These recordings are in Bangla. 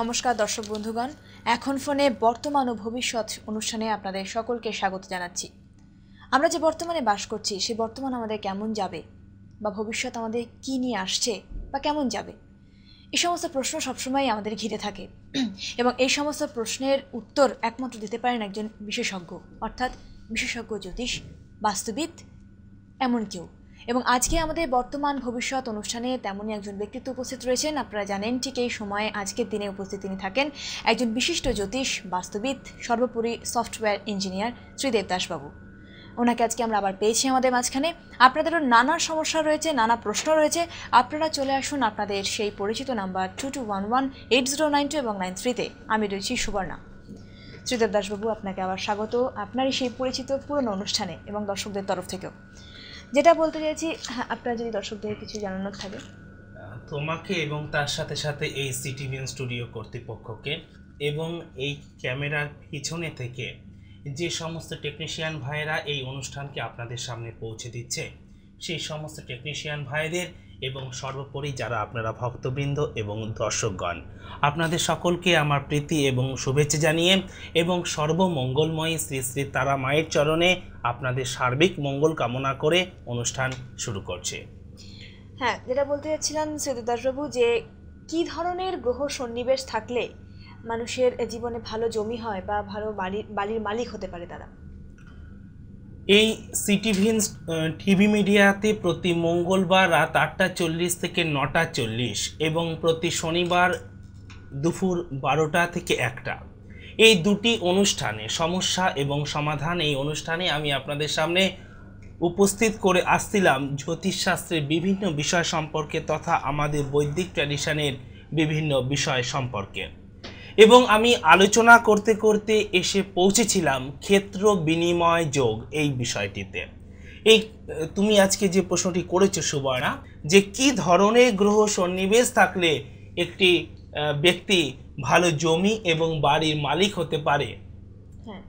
নমস্কার দর্শক বন্ধুগণ, এখন ফোনে বর্তমান ও ভবিষ্যৎ অনুষ্ঠানে আপনাদের সকলকে স্বাগত জানাচ্ছি। আমরা যে বর্তমানে বাস করছি সেই বর্তমান আমাদের কেমন যাবে বা ভবিষ্যৎ আমাদের কি নিয়ে আসছে বা কেমন যাবে, এই সমস্ত প্রশ্ন সবসময় আমাদের ঘিরে থাকে এবং এই সমস্ত প্রশ্নের উত্তর একমাত্র দিতে পারেন একজন বিশেষজ্ঞ, অর্থাৎ বিশেষজ্ঞ জ্যোতিষ, বাস্তুবিদ, এমন কেউ। এবং আজকে আমাদের বর্তমান ভবিষ্যৎ অনুষ্ঠানে তেমনই একজন ব্যক্তিত্ব উপস্থিত রয়েছেন। আপনারা জানেন ঠিক এই সময়ে আজকের দিনে উপস্থিত তিনি থাকেন একজন বিশিষ্ট জ্যোতিষ, বাস্তুবিদ, সর্বোপরি সফটওয়্যার ইঞ্জিনিয়ার শ্রী দেবদাসবাবু। ওনাকে আজকে আমরা আবার পেয়েছি আমাদের মাঝখানে। আপনাদেরও নানা সমস্যা রয়েছে, নানা প্রশ্ন রয়েছে, আপনারা চলে আসুন আপনাদের সেই পরিচিত নাম্বার 22118092 এবং 93-তে। আমি রয়েছি সুবর্ণা। শ্রী দেবদাসবাবু, আপনাকে আবার স্বাগত আপনারই সেই পরিচিত পুরনো অনুষ্ঠানে এবং দর্শকদের তরফ থেকেও। যেটা বলতে চাইছি, আপনারা যদি দর্শকদের কিছু জানানোর থাকে। তোমাকে এবং তার সাথে সাথে এই সিটিভিএন স্টুডিও কর্তৃপক্ষকে এবং এই ক্যামেরার পিছনে থেকে যে সমস্ত টেকনিশিয়ান ভাইয়েরা এই অনুষ্ঠানকে আপনাদের সামনে পৌঁছে দিচ্ছে, সেই সমস্ত টেকনিশিয়ান ভাইদের এবং সর্বোপরি যারা আপনারা ভক্তবৃন্দ এবং দর্শকগণ, আপনাদের সকলকে আমার প্রীতি এবং শুভেচ্ছা জানিয়ে এবং সর্বমঙ্গলময়ী শ্রী শ্রী তারা মায়ের চরণে আপনাদের সার্বিক মঙ্গল কামনা করে অনুষ্ঠান শুরু করছে। হ্যাঁ, যেটা বলতে চাচ্ছিলাম শ্রী দেবদাসবাবু, যে কি ধরনের গ্রহ সন্নিবেশ থাকলে মানুষের জীবনে ভালো জমি হয় বা ভালো বাড়ির মালিক হতে পারে তারা? এই সিটিভিএন টিভি মিডিয়াতে প্রতি মঙ্গলবার রাত 8:40 থেকে 9:40 এবং প্রতি শনিবার দুপুর 12টা থেকে 1টা, এই দুটি অনুষ্ঠানে সমস্যা এবং সমাধান, এই অনুষ্ঠানে আমি আপনাদের সামনে উপস্থিত করে আসছিলাম জ্যোতিষশাস্ত্রের বিভিন্ন বিষয় সম্পর্কে তথা আমাদের বৈদিক ট্র্যাডিশনের বিভিন্ন বিষয় সম্পর্কে। এবং আমি আলোচনা করতে করতে এসে পৌঁছেছিলাম ক্ষেত্র বিনিময় যোগ এই বিষয়টিতে। এই তুমি আজকে যে প্রশ্নটি করেছো সুবর্ণা, যে কি ধরনের গ্রহ সন্নিবেশ থাকলে একটি ব্যক্তি ভালো জমি এবং বাড়ির মালিক হতে পারে,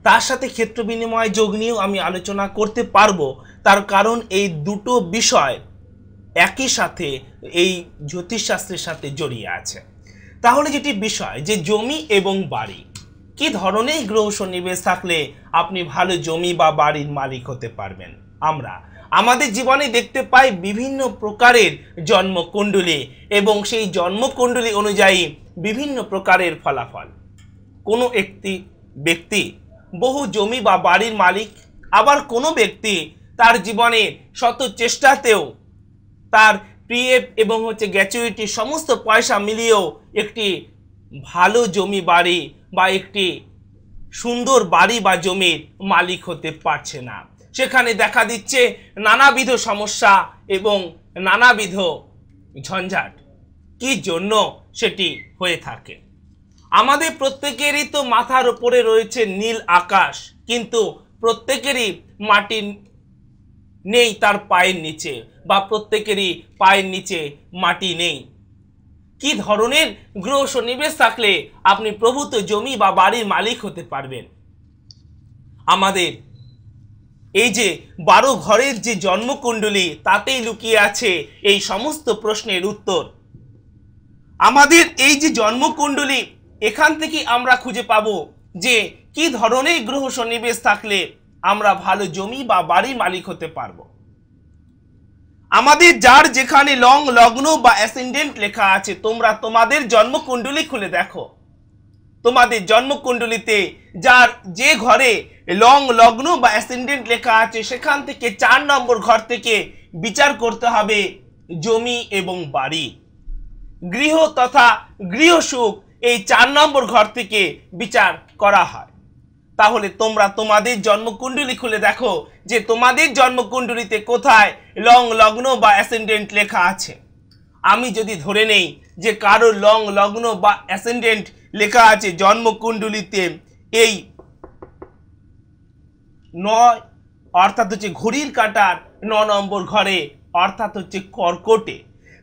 তার সাথে ক্ষেত্র বিনিময় যোগ নিয়েও আমি আলোচনা করতে পারবো। তার কারণ এই দুটো বিষয় একই সাথে এই জ্যোতিষশাস্ত্রের সাথে জড়িয়ে আছে। তাহলে যেটি বিষয় যে জমি এবং বাড়ি, কি ধরনের গ্রহ সন্নিবেশ থাকলে আপনি ভালো জমি বা বাড়ির মালিক হতে পারবেন। আমরা আমাদের জীবনে দেখতে পাই বিভিন্ন প্রকারের জন্মকুণ্ডলী এবং সেই জন্মকুণ্ডলী অনুযায়ী বিভিন্ন প্রকারের ফলাফল। কোনো একটি ব্যক্তি বহু জমি বা বাড়ির মালিক, আবার কোনো ব্যক্তি তার জীবনে শত চেষ্টাতেও তার পিএফ এবং গ্র্যাচুইটি সমস্ত পয়সা মিলিয়েও একটি ভালো জমি বাড়ি বা একটি সুন্দর বাড়ি বা জমির মালিক হতে পারছে না। সেখানে দেখা দিচ্ছে নানাবিধ সমস্যা এবং নানাবিধ ঝঞ্ঝাট। কি জন্য সেটি হয়ে থাকে? আমাদের প্রত্যেকেরই তো মাথার উপরে রয়েছে নীল আকাশ, কিন্তু প্রত্যেকেরই মাটি নেই তার পায়ের নিচে, বা প্রত্যেকেরই পায়ের নিচে মাটি নেই। কি ধরনের গ্রহ সন্নিবেশ থাকলে আপনি প্রভূত জমি বা বাড়ির মালিক হতে পারবেন? আমাদের এই যে 12 ঘরের যে জন্মকুণ্ডলী, তাতেই লুকিয়ে আছে এই সমস্ত প্রশ্নের উত্তর। আমাদের এই যে জন্মকুণ্ডলী, এখান থেকে আমরা খুঁজে পাবো যে কি ধরনের গ্রহ সন্নিবেশ থাকলে আমরা ভালো জমি বা বাড়ির মালিক হতে পারবো। আমাদের যার যেখানে লং লগ্ন বা অ্যাসেন্ডেন্ট লেখা আছে, তোমরা তোমাদের জন্মকুণ্ডলী খুলে দেখো। তোমাদের জন্মকুণ্ডলীতে যার যে ঘরে লং লগ্ন বা অ্যাসেন্ডেন্ট লেখা আছে, সেখান থেকে 4 নম্বর ঘর থেকে বিচার করতে হবে জমি এবং বাড়ি। গৃহ তথা গৃহসুখ এই 4 নম্বর ঘর থেকে বিচার করা হয়। তাহলে তোমরা তোমাদের জন্মকুণ্ডলী খুলে দেখো যে তোমাদের জন্মকুণ্ডলীতে কোথায় লং লগ্ন বা অ্যাসেন্ডেন্ট লেখা আছে। আমি যদি ধরে নেই যে কারো লং লগ্ন বা অ্যাসেন্ডেন্ট লেখা আছে জন্মকুণ্ডলীতে এই 9, অর্থাৎ ঘড়ির কাঁটার 9 নম্বর ঘরে, অর্থাৎ কর্কটে,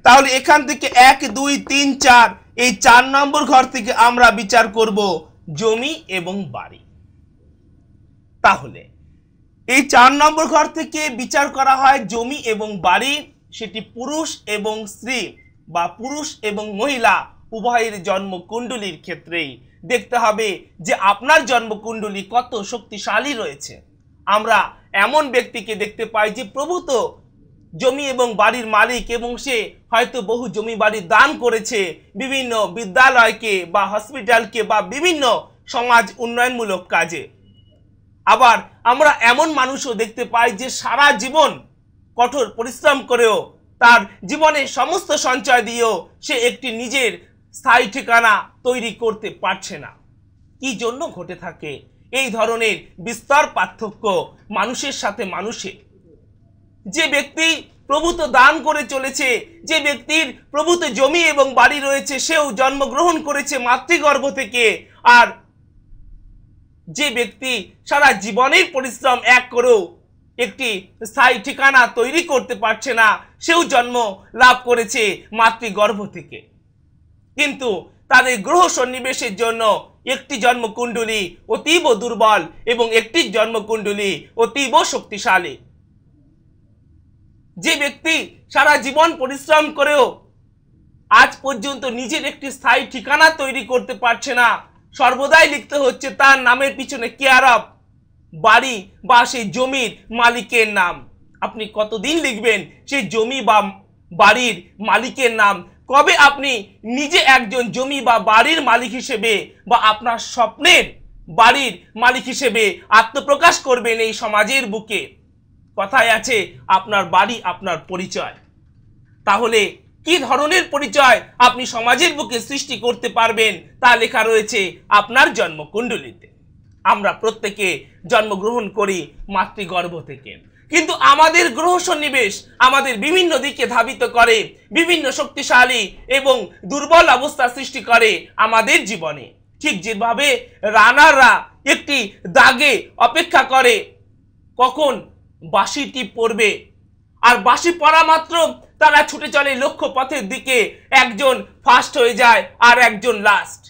তাহলে এখান থেকে 1, 2, 3, 4 এই 4 নম্বর ঘর থেকে আমরা বিচার করব জমি এবং বাড়ি। তাহলে এই 4 নম্বর ঘর থেকে বিচার করা হয় জমি এবং বাড়ি, সেটি পুরুষ এবং স্ত্রী বা পুরুষ এবং মহিলা উভয়ের জন্মকুণ্ডলীর ক্ষেত্রেই দেখতে হবে যে আপনার জন্মকুণ্ডলী কত শক্তিশালী রয়েছে। আমরা এমন ব্যক্তিকে দেখতে পাই যে প্রভূত জমি এবং বাড়ির মালিক, এবং সে হয়তো বহু জমি বাড়ি দান করেছে বিভিন্ন বিদ্যালয়কে বা হসপিটালকে বা বিভিন্ন সমাজ উন্নয়নমূলক কাজে। আবার আমরা এমন মানুষও দেখতে পাই যে সারা জীবন কঠোর পরিশ্রম করেও তার জীবনের সমস্ত সঞ্চয় দিয়েও সে একটি নিজের স্থায়ী ঠিকানা তৈরি করতে পারছে না। কি জন্য ঘটে থাকে এই ধরনের বিস্তর পার্থক্য মানুষের সাথে মানুষে? যে ব্যক্তি প্রভূত দান করে চলেছে, যে ব্যক্তির প্রভূত জমি এবং বাড়ি রয়েছে, সেও জন্মগ্রহণ করেছে মাতৃগর্ভ থেকে, আর যে ব্যক্তি সারা জীবনের পরিশ্রম এক করেও একটি স্থায়ী ঠিকানা তৈরি করতে পারছে না, সেও জন্ম লাভ করেছে মাতৃগর্ভ থেকে। কিন্তু তাদের গ্রহ সন্নিবেশের জন্য একটি জন্মকুণ্ডলী অতীব দুর্বল এবং একটি জন্মকুণ্ডলী অতীব শক্তিশালী। যে ব্যক্তি সারা জীবন পরিশ্রম করেও আজ পর্যন্ত নিজের একটি স্থায়ী ঠিকানা তৈরি করতে পারছে না, সর্বদাই লিখতে হচ্ছে তার নামের পিছনে কেয়ার অফ বাড়ি বা সেই জমির মালিকের নাম। আপনি কতদিন লিখবেন সেই জমি বা বাড়ির মালিকের নাম? কবে আপনি নিজে একজন জমি বা বাড়ির মালিক হিসেবে বা আপনার স্বপ্নের বাড়ির মালিক হিসেবে আত্মপ্রকাশ করবেন এই সমাজের বুকে? কথায় আছে আপনার বাড়ি আপনার পরিচয়। তাহলে কি ধরনের পরিচয় আপনি সমাজের বুকে সৃষ্টি করতে পারবেন তা লেখা রয়েছে আপনার জন্মকুণ্ডলীতে। আমরা প্রত্যেকে জন্মগ্রহণ করি মাতৃগর্ভ থেকে, কিন্তু আমাদের গ্রহ সন্নিবেশ আমাদের বিভিন্ন দিকে ধাবিত করে, বিভিন্ন শক্তিশালী এবং দুর্বল অবস্থা সৃষ্টি করে আমাদের জীবনে। ঠিক যেভাবে রানাররা একটি দাগে অপেক্ষা করে কখন বাঁশিটি পড়বে, আর বাঁশি পড়া মাত্র তারা ছুটে চলে লক্ষ্য পথের দিকে, একজন ফার্স্ট হয়ে যায় আর একজন লাস্ট।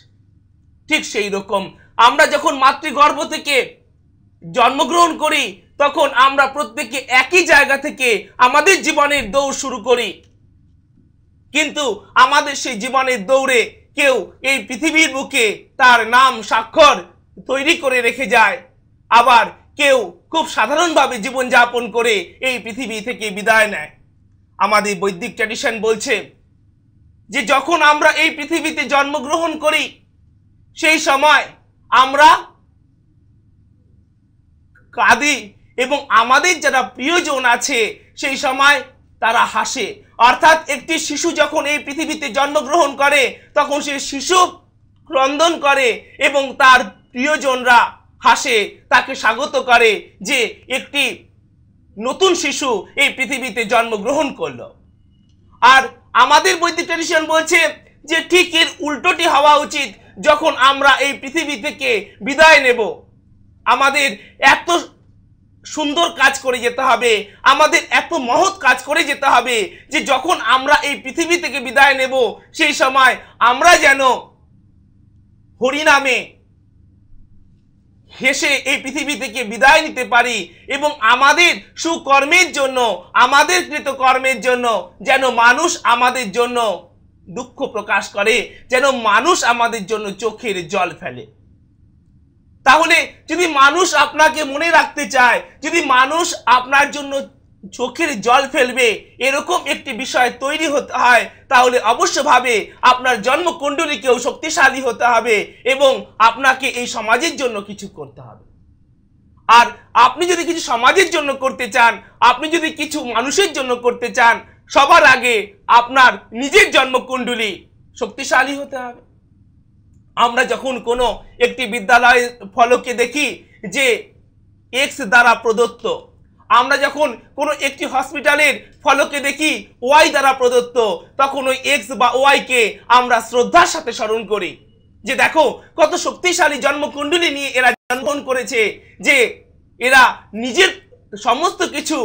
ঠিক সেই রকম আমরা যখন মাতৃগর্ভ থেকে জন্মগ্রহণ করি তখন আমরা প্রত্যেকে একই জায়গা থেকে আমাদের জীবনের দৌড় শুরু করি, কিন্তু আমাদের সেই জীবনের দৌড়ে কেউ এই পৃথিবীর বুকে তার নাম স্বাক্ষর তৈরি করে রেখে যায়, আবার কেউ খুব সাধারণভাবে জীবনযাপন করে এই পৃথিবী থেকে বিদায় নেয়। আমাদের বৈদিক ট্র্যাডিশন বলছে যে যখন আমরা এই পৃথিবীতে জন্মগ্রহণ করি সেই সময় আমরা কাঁদি এবং আমাদের যারা প্রিয়জন আছে সেই সময় তারা হাসে। অর্থাৎ একটি শিশু যখন এই পৃথিবীতে জন্মগ্রহণ করে তখন সেই শিশু ক্রন্দন করে এবং তার প্রিয়জনরা হাসে, তাকে স্বাগত করে যে একটি নতুন শিশু এই পৃথিবীতে জন্মগ্রহণ করলো। আর আমাদের বৈদিক ট্র্যাডিশন বলছে যে ঠিক এর উল্টোটি হওয়া উচিত। যখন আমরা এই পৃথিবী থেকে বিদায় নেব আমাদের এত সুন্দর কাজ করে যেতে হবে, আমাদের এত মহৎ কাজ করে যেতে হবে যে যখন আমরা এই পৃথিবী থেকে বিদায় নেব সেই সময় আমরা যেন হরিনামে হেসে এই পৃথিবী থেকে বিদায় নিতে পারি এবং আমাদের সুকর্মের জন্য, আমাদের কৃতকর্মের জন্য যেন মানুষ আমাদের জন্য দুঃখ প্রকাশ করে, যেন মানুষ আমাদের জন্য চোখের জল ফেলে। তাহলে যদি মানুষ আপনাকে মনে রাখতে চায়, যদি মানুষ আপনার জন্য চোখের জল ফেলবে এরকম একটি বিষয় তৈরি হতে হয়, তাহলে অবশ্যভাবে আপনার জন্মকুণ্ডলীকেও শক্তিশালী হতে হবে এবং আপনাকে এই সমাজের জন্য কিছু করতে হবে। আর আপনি যদি কিছু সমাজের জন্য করতে চান, আপনি যদি কিছু মানুষের জন্য করতে চান, সবার আগে আপনার নিজের জন্মকুণ্ডলী শক্তিশালী হতে হবে। আমরা যখন কোনো একটি বিদ্যালয়ের ফলকে দেখি যে এক্স দ্বারা প্রদত্ত, আমরা যখন কোনো একটি হসপিটালের ফলকে দেখি ওয়াই দ্বারা প্রদত্ত, তখন ওই এক্স বা ওয়াইকে আমরা শ্রদ্ধার সাথে স্মরণ করি যে দেখো কত শক্তিশালী জন্মকুণ্ডলী নিয়ে এরা জন্মগ্রহণ করেছে, যে এরা নিজের সমস্ত কিছু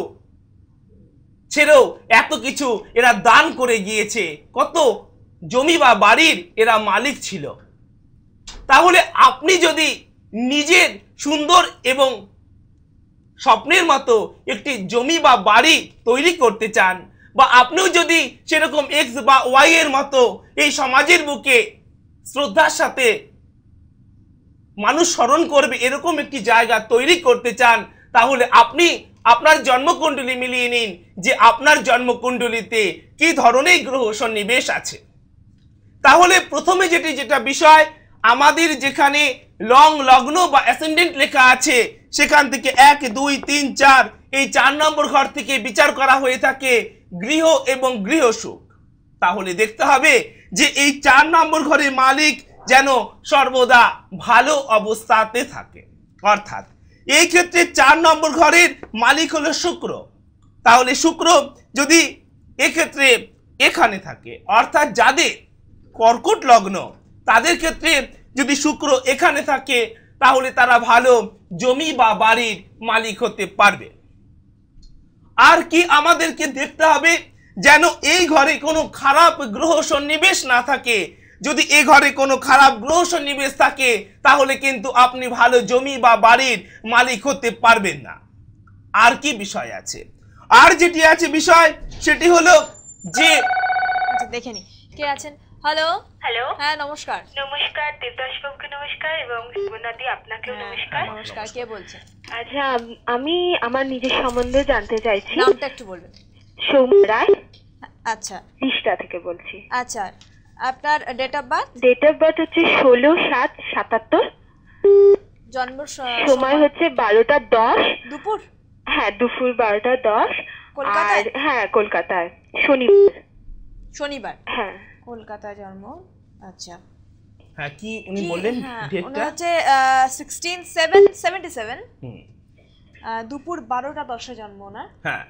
ছেড়েও এত কিছু এরা দান করে গিয়েছে, কত জমি বা বাড়ির এরা মালিক ছিল। তাহলে আপনি যদি নিজের সুন্দর এবং স্বপ্নের মতো একটি জমি বা বাড়ি তৈরি করতে চান, বা আপনিও যদি সেরকম এক্স বা ওয়াই এর মতো এই সমাজের বুকে শ্রদ্ধার সাথে মানুষ স্মরণ করবে এরকম একটি জায়গা তৈরি করতে চান, তাহলে আপনি আপনার জন্মকুণ্ডলী মিলিয়ে নিন যে আপনার জন্মকুণ্ডলীতে কি ধরনের গ্রহ সন্নিবেশ আছে। তাহলে প্রথমে যেটা বিষয়, আমাদের যেখানে লগ্ন বা অ্যাসেন্ডেন্ট লেখা আছে সেখান থেকে 1 2 3 4 এই 4 নম্বর ঘর থেকে বিচার করা হয়ে থাকে গৃহ এবং গৃহ সুখ। তাহলে দেখতে হবে যে এই 4 নম্বর ঘরের মালিক যেন সর্বদা ভালো অবস্থাতে থাকে, অর্থাৎ এই ক্ষেত্রে 4 নম্বর ঘরের মালিক হলো শুক্র। তাহলে শুক্র যদি এক্ষেত্রে এখানে থাকে, অর্থাৎ যাদের কর্কট লগ্ন তাদের ক্ষেত্রে যদি শুক্র এখানে থাকে তাহলে তারা ভালো জমি বা বাড়ির মালিক হতে পারবে। আর কি আমাদেরকে দেখতে হবে যেন এই ঘরে কোনো খারাপ গ্রহ সন্নিবেশ না থাকে। যদি এই ঘরে কোনো খারাপ গ্রহ সন্নিবেশ থাকে তাহলে কিন্তু আপনি ভালো জমি বা বাড়ির মালিক হতে পারবেন না। আর কি বিষয় আছে? আর যেটি আছে বিষয় সেটি হলো যে আচ্ছা দেখে নি কে আছেন। হ্যালো হ্যালো, হ্যাঁ নমস্কার। নমস্কার দেবদাস বাবুকে নমস্কার এবং সুবর্ণাদি আপনাকেও নমস্কার। নমস্কার, কে বলছেন? আচ্ছা, আমি আমার নিজের সম্বন্ধে জানতে চাইছি। নামটা একটু বলবেন। সৌম্য রায়, আচ্ছা রিষ্টা থেকে বলছি। আচ্ছা, আপনার date of birth? Date of birth হচ্ছে 16/7/77। জন্ম সময় হচ্ছে 12টা 10 দুপুর। হ্যাঁ, দুপুর 12টা 10। কলকাতায়? আর হ্যাঁ, কলকাতায়, শনিবার। শনিবার, হ্যাঁ, কলকাতায় জন্ম। আচ্ছা, হ্যাঁ কি উনি বললেন উনি ডেটটা? হচ্ছে 16/7/77, দুপুর 12টা 10 জন্ম না। হ্যাঁ,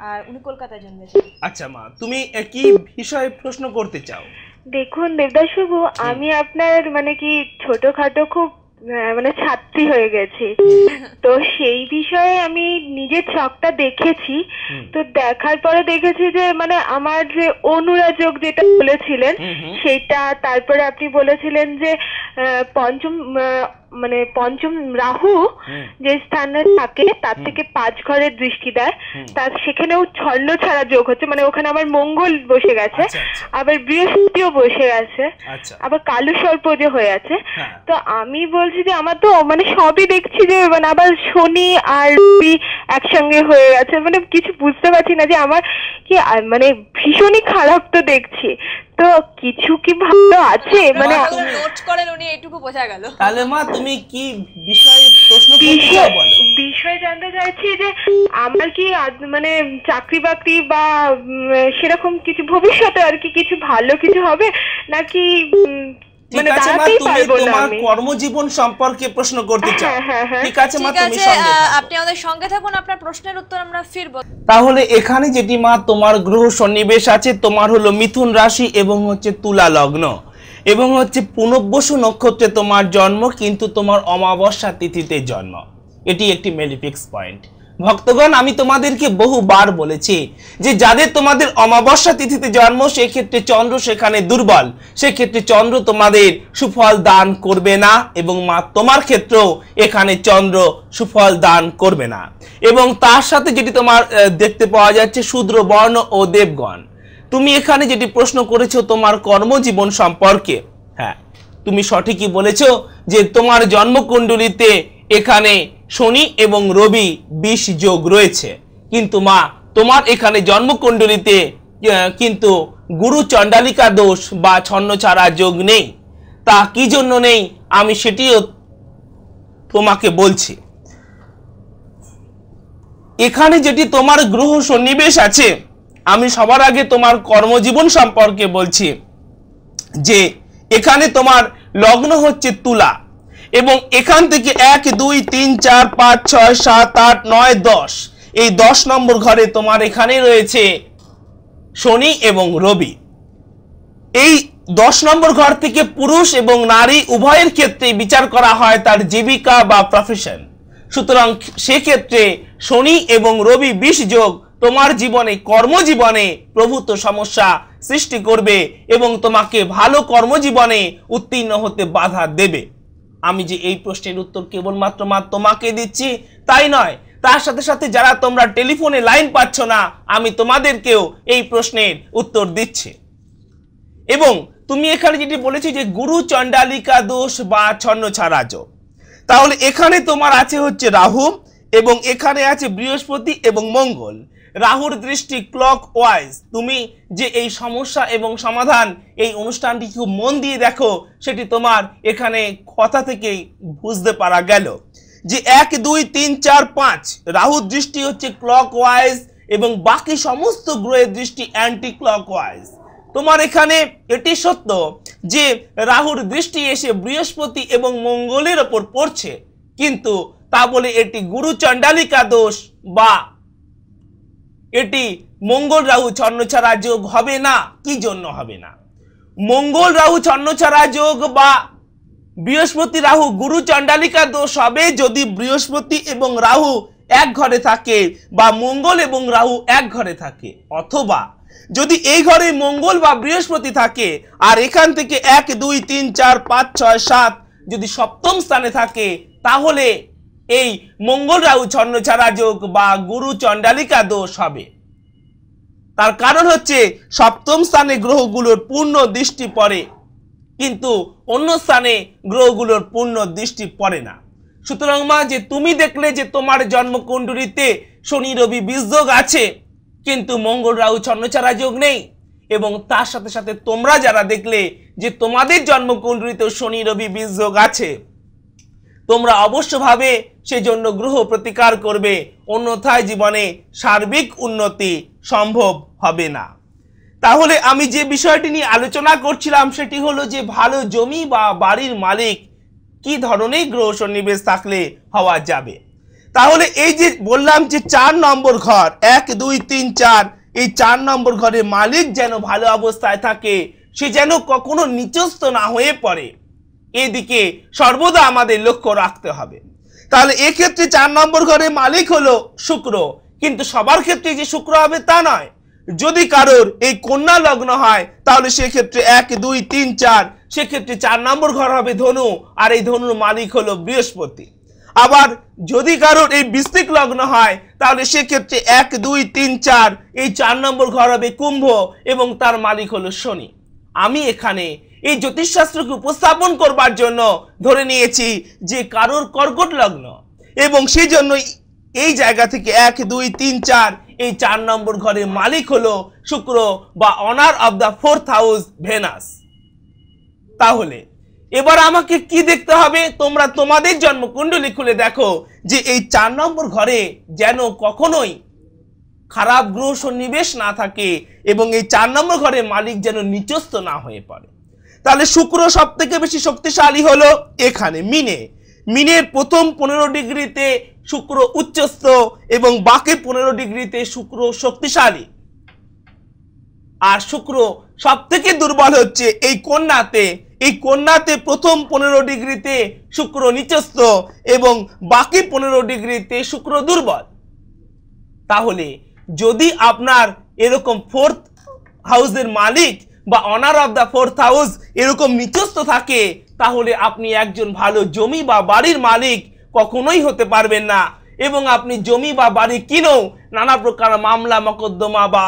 আর উনি কলকাতায় জন্মেছেন। আচ্ছা মা, তুমি কি বিষয়ে প্রশ্ন করতে চাও? দেখুন দেবদাস বাবু, আমি আপনার মানে কি ছোটখাটো খুব মানে ছাত্রী হয়ে গেছি, তো সেই বিষয়ে আমি নিজের ছকটা দেখেছি। তো দেখার পরে দেখেছি যে মানে আমার যে অনুরাযোগ যেটা বলেছিলেন সেটা, তারপরে আপনি বলেছিলেন যে পঞ্চম রাহু যে স্থানে থাকে তার থেকে 5 ঘরের দৃষ্টি দেয়, তার সেখানেও ছন্ন ছাড়া যোগ হচ্ছে, মানে ওখানে আমার মঙ্গল বসে গেছে, আবার বৃহস্পতিও বসে গেছে, আবার কালো সর্প যে হয়ে আছে। তো আমি বলছি যে আমার তো মানে সবই দেখছি যে মানে আবার শনি আর রবি একসঙ্গে হয়ে গেছে, মানে কিছু বুঝতে পারছি না যে আমার কি মানে ভীষণই খারাপ তো দেখছি, তো কিছু কি ভালো আছে? মানে নোট করেন উনি, এইটুকু বোঝা গেল। তাহলে মা তুমি কি বিষয়ে প্রশ্ন করতে চাও বলো? বিষয় জানতে চাইছি যে আমার কি মানে চাকরি বাকরি বা সেরকম কিছু ভবিষ্যতে আর কি কিছু ভালো কিছু হবে নাকি মানে দাঁড়াতেই পারবো না? তোমার কর্মজীবন সম্পর্কে প্রশ্ন করতে চাও? ঠিক আছে মা, তুমি সঙ্গে থাকো। আপনি আমাদের সঙ্গে থাকুন, আপনার প্রশ্নের উত্তর আমরা ফিরবো। তাহলে এখানে যেটি মা তোমার গ্রহ সন্নিবেশ আছে, তোমার হলো মিথুন রাশি এবং হচ্ছে তুলা লগ্ন এবং হচ্ছে পুনর্বসু নক্ষত্রে তোমার জন্ম, কিন্তু তোমার অমাবস্যা তিথিতে জন্ম। এটি একটি মেলিফিক্স পয়েন্ট। ভক্তগণ, আমি তোমাদেরকে বহুবার বলেছি যে যাদের তোমাদের অমাবস্যা তিথিতে জন্ম সেক্ষেত্রে চন্দ্র সেখানে দুর্বল, সেক্ষেত্রে চন্দ্র তোমাদের সুফল দান করবে না, এবং মা তোমার ক্ষেত্রেও এখানে চন্দ্র সুফল দান করবে না। এবং তার সাথে যেটি তোমার দেখতে পাওয়া যাচ্ছে শূদ্র বর্ণ ও দেবগণ। তুমি এখানে যেটি প্রশ্ন করেছো তোমার কর্মজীবন সম্পর্কে, হ্যাঁ তুমি সঠিকই বলেছো যে তোমার জন্মকুণ্ডলীতে এখানে শনি এবং রবি 20 যোগ রয়েছে, কিন্তু মা তোমার এখানে জন্মকুণ্ডলীতে কিন্তু গুরু চণ্ডালিকা দোষ বা ছন্নছাড়া যোগ নেই। তা কি জন্য নেই আমি সেটিও তোমাকে বলছি। এখানে যেটি তোমার গ্রহ সন্নিবেশ আছে, আমি সবার আগে তোমার কর্মজীবন সম্পর্কে বলছি যে এখানে তোমার লগ্ন হচ্ছে তুলা এবং এখান থেকে 1 2 3 4 5 6 7 8 9 10 এই 10 নম্বর ঘরে তোমার এখানে রয়েছে শনি এবং রবি। এই 10 নম্বর ঘর থেকে পুরুষ এবং নারী উভয়ের ক্ষেত্রে বিচার করা হয় তার জীবিকা বা প্রফেশন। সুতরাং সেক্ষেত্রে শনি এবং রবি 20 যোগ তোমার জীবনে কর্মজীবনে প্রভূত সমস্যা সৃষ্টি করবে এবং তোমাকে ভালো কর্মজীবনে উত্তীর্ণ হতে বাধা দেবে। আমি যে এই প্রশ্নের উত্তর কেবলমাত্র তোমাকে দিচ্ছি তাই নয়, তার সাথে সাথে যারা তোমরা টেলিফোনে লাইন পাচ্ছ না, আমি তোমাদেরকেও এই প্রশ্নের উত্তর দিচ্ছি। এবং তুমি এখানে যেটি বলেছি যে গুরু চণ্ডালিকা দোষ বা ছন্নছাড়া যোগ, তাহলে এখানে তোমার আছে হচ্ছে রাহু এবং এখানে আছে বৃহস্পতি এবং মঙ্গল। রাহুর দৃষ্টি ক্লক ওয়াইজ। তুমি যে এই সমস্যা এবং সমাধান এই অনুষ্ঠানটি খুব মন দিয়ে দেখো, সেটি তোমার এখানে কথা থেকেই বুঝতে পারা গেল যে 1 2 3 4 5 রাহুর দৃষ্টি হচ্ছে ক্লক ওয়াইজ এবং বাকি সমস্ত গ্রহের দৃষ্টি অ্যান্টি ক্লক ওয়াইজ। তোমার এখানে এটি সত্য যে রাহুর দৃষ্টি এসে বৃহস্পতি এবং মঙ্গলের ওপর পড়ছে, কিন্তু তা বলে এটি গুরু চণ্ডালিকা দোষ বা এটি মঙ্গল রাহু ছন্নছাড়া যোগ হবে না। কি জন্য হবে না? মঙ্গল রাহু ছন্নছাড়া যোগ বা বৃহস্পতি রাহু গুরু চণ্ডালিকা দোষ হবে যদি বৃহস্পতি এবং রাহু এক ঘরে থাকে বা মঙ্গল এবং রাহু এক ঘরে থাকে, অথবা যদি এই ঘরে মঙ্গল বা বৃহস্পতি থাকে আর এখান থেকে 1 2 3 4 5 6 7 যদি সপ্তম স্থানে থাকে, তাহলে এই মঙ্গল রাহু ছন্নছাড়া যোগ বা গুরু চণ্ডালিকা দোষ হবে। তার কারণ হচ্ছে সপ্তম স্থানে গ্রহগুলোর পূর্ণ দৃষ্টি পড়ে, কিন্তু অন্য স্থানে গ্রহগুলোর পূর্ণ দৃষ্টি পড়ে না। সুতরাং মা, যে তুমি দেখলে যে তোমার জন্মকুণ্ডলিতে শনি রবি বীজযোগ আছে কিন্তু মঙ্গল রাহু ছন্নছাড়া যোগ নেই, এবং তার সাথে সাথে তোমরা যারা দেখলে যে তোমাদের জন্মকুণ্ডলিতে শনি রবি বীজযোগ আছে, তোমরা অবশ্যভাবে সেজন্য গ্রহ প্রতিকার করবে, অন্যথায় জীবনে সার্বিক উন্নতি সম্ভব হবে না। তাহলে আমি যে বিষয়টি নিয়ে আলোচনা করছিলাম সেটি হলো যে ভালো জমি বা বাড়ির মালিক কি ধরনের গ্রহ সন্নিবেশ থাকলে হওয়া যাবে। তাহলে এই যে বললাম যে 4 নম্বর ঘর 1 2 3 4 এই 4 নম্বর ঘরে মালিক যেন ভালো অবস্থায় থাকে, সে যেন কখনো নিচস্থ না হয়ে পড়ে, এদিকে সর্বদা আমাদের লক্ষ্য রাখতে হবে। তাহলে এক্ষেত্রে 4 নম্বর ঘরে মালিক হলো শুক্র, কিন্তু সবার ক্ষেত্রে যে শুক্র হবে তা নয়। যদি কারোর এই কন্যা লগ্ন হয় তাহলে সেক্ষেত্রে 1 2 3 4 সেক্ষেত্রে 4 নম্বর ঘর হবে ধনু, আর এই ধনুর মালিক হলো বৃহস্পতি। আবার যদি কারোর এই বৃশ্চিক লগ্ন হয় তাহলে সেক্ষেত্রে 1 2 3 4 এই 4 নম্বর ঘর হবে কুম্ভ এবং তার মালিক হলো শনি। আমি এখানে এই জ্যোতিষশাস্ত্রকে উপস্থাপন করবার জন্য ধরে নিয়েছি যে কারোর কর্কট লগ্ন, এবং সেই জন্য এই জায়গা থেকে 1 2 3 4 এই 4 নম্বর ঘরের মালিক হলো শুক্র বা owner of the 4th house Venus. তাহলে এবার আমাকে কি দেখতে হবে? তোমরা তোমাদের জন্মকুণ্ডলী খুলে দেখো যে এই 4 নম্বর ঘরে যেন কখনোই খারাপ গ্রহ সন্নিবেশ না থাকে এবং এই 4 নম্বর ঘরে মালিক যেন নিচস্থ না হয়ে পড়ে। তাহলে শুক্র সব থেকে বেশি শক্তিশালী হলো এখানে মিনে। মিনের প্রথম 15 ডিগ্রিতে শুক্র উচ্চস্থ এবং বাকি 15 ডিগ্রিতে শুক্র শক্তিশালী। আর শুক্র সব থেকে দুর্বল হচ্ছে এই কন্যাতে। এই কন্যাতে প্রথম 15 ডিগ্রিতে শুক্র নিচস্থ এবং বাকি 15 ডিগ্রিতে শুক্র দুর্বল। তাহলে যদি আপনার এরকম 4th হাউসের মালিক বা owner of the 4th house এরকম নিচস্থ থাকে, তাহলে আপনি একজন ভালো জমি বা বাড়ির মালিক কখনোই হতে পারবেন না, এবং আপনি জমি বা বাড়ি কিনেও নানা প্রকার মামলা মকদ্দমা বা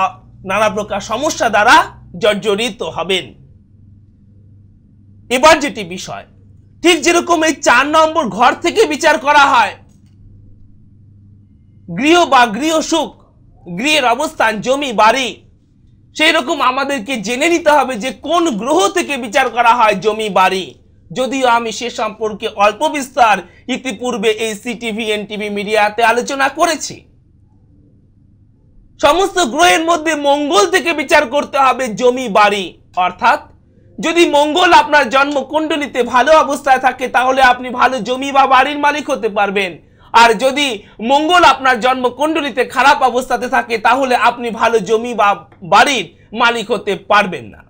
নানা প্রকার সমস্যা দ্বারা জর্জরিত হবেন। এবার যেটি বিষয়, ঠিক যেরকম এই 4 নম্বর ঘর থেকে বিচার করা হয় গৃহ বা গৃহ সুখ, গৃহের অবস্থান, জমি বাড়ি, সেই রকম আমাদেরকে জেনে নিতে হবে যে কোন গ্রহ থেকে বিচার করা হয় জমি বাড়ি। যদিও আমি সে সম্পর্কে অল্প বিস্তার ইতিপূর্বে এই সিটিভি এনটিভি মিডিয়াতে আলোচনা করেছি। সমস্ত গ্রহের মধ্যে মঙ্গল থেকে বিচার করতে হবে জমি বাড়ি, অর্থাৎ যদি মঙ্গল আপনার জন্মকুণ্ডলিতে ভালো অবস্থায় থাকে তাহলে আপনি ভালো জমি বা বাড়ির মালিক হতে পারবেন, আর যদি মঙ্গল আপনার জন্মকুণ্ডলিতে খারাপ অবস্থাতে থাকে তাহলে আপনি ভালো জমি বা বাড়ির মালিক হতে পারবেন না।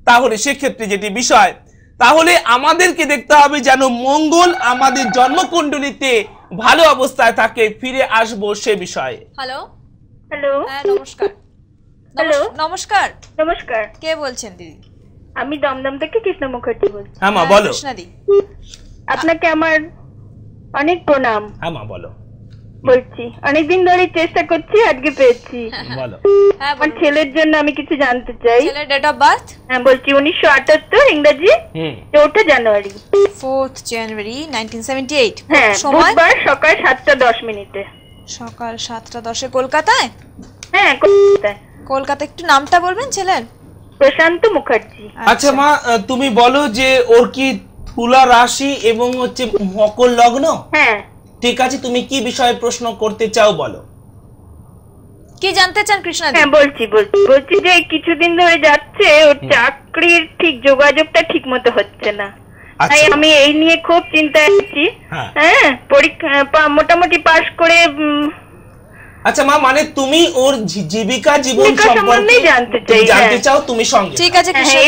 তাহলে সেক্ষেত্রে যেটি বিষয়, তাহলে আমাদেরকে দেখতে হবে যেন মঙ্গল আমাদের জন্মকুণ্ডলিতে ভালো অবস্থায় থাকে। ফিরে আসবো সে বিষয়ে। Hello hello. হ্যাঁ, নমস্কার। হ্যালো। নমস্কার। নমস্কার। কে বলছেন দিদি? আমি দমদম থেকে কৃষ্ণ মুখার্জি বলছি। হ্যাঁ মা বলো। কৃষ্ণাদি, আপনাকে আমার অনেক প্রণাম। হ্যাঁ মা বলো। বলছি অনেকদিন ধরে চেষ্টা করছি, আজকে পেয়েছি। বলো। হ্যাঁ আমার বলুন। ছেলের জন্য আমি কিছু জানতে চাই। ছেলের ডেট অফ বার্থ? হ্যাঁ বলছি 1978, ইংরেজি 4 জানুয়ারি। 4th জানুয়ারি 1978। হ্যাঁ, সময়? বুধবার সকাল 7:10। সকাল 7:10 কলকাতায়? হ্যাঁ, কলকাতায়। কলকাতা, একটু নামটা বলবেন ছেলের? প্রশান্ত মুখার্জি। আচ্ছা মা, তুমি বলো যে ওর কি তুলা রাশি এবং হচ্ছে মকর লগ্ন? হ্যাঁ ঠিক আছে, তুমি কি বিষয়ে প্রশ্ন করতে চাও বলো। কি জানতে চান কৃষ্ণা? হ্যাঁ বলছি যে কিছুদিন ধরে যাচ্ছে ওর চাকরির ঠিক যোগাযোগটা ঠিক মতো হচ্ছে না। তাই আমি এই নিয়ে খুব চিন্তায় আছি। হ্যাঁ, পরীক্ষা মোটামুটি পাশ করে। আচ্ছা মা, মানে তুমি ওর জীবিকা জীবন সম্পর্কে জানতে চাও, তুমি সঙ্গে। ঠিক আছে কৃষ্ণা,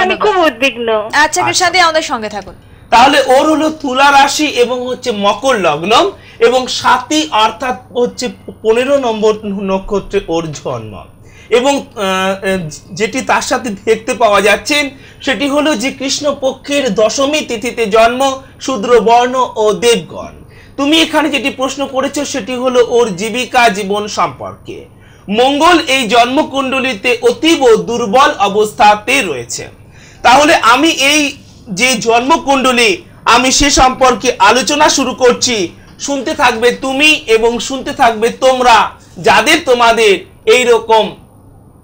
আমি খুব উদ্বিগ্ন। আচ্ছা কৃষ্ণা, আমাদের সঙ্গে থাকুন। তাহলে ওর হলো তুলা রাশি এবং হচ্ছে মকর লগ্ন এবং 7ই অর্থাৎ হচ্ছে 15 নম্বর নক্ষত্রে ওর জন্ম। এবং যেটি তার সাথে দেখতে পাওয়া যাচ্ছে সেটি হলো যে কৃষ্ণপক্ষের দশমী তিথিতে জন্ম, শূদ্র বর্ণ ও দেবগণ। তুমি এখানে যেটি প্রশ্ন করেছো সেটি হলো ওর জীবিকা জীবন সম্পর্কে। মঙ্গল এই জন্মকুণ্ডলিতে অতীব দুর্বল অবস্থাতে রয়েছে। তাহলে আমি এই যে জন্মকুণ্ডলী আমি সে সম্পর্কে আলোচনা শুরু করছি। শুনতে থাকবে তুমি এবং শুনতে থাকবে তোমরা যাদের তোমাদের এই রকম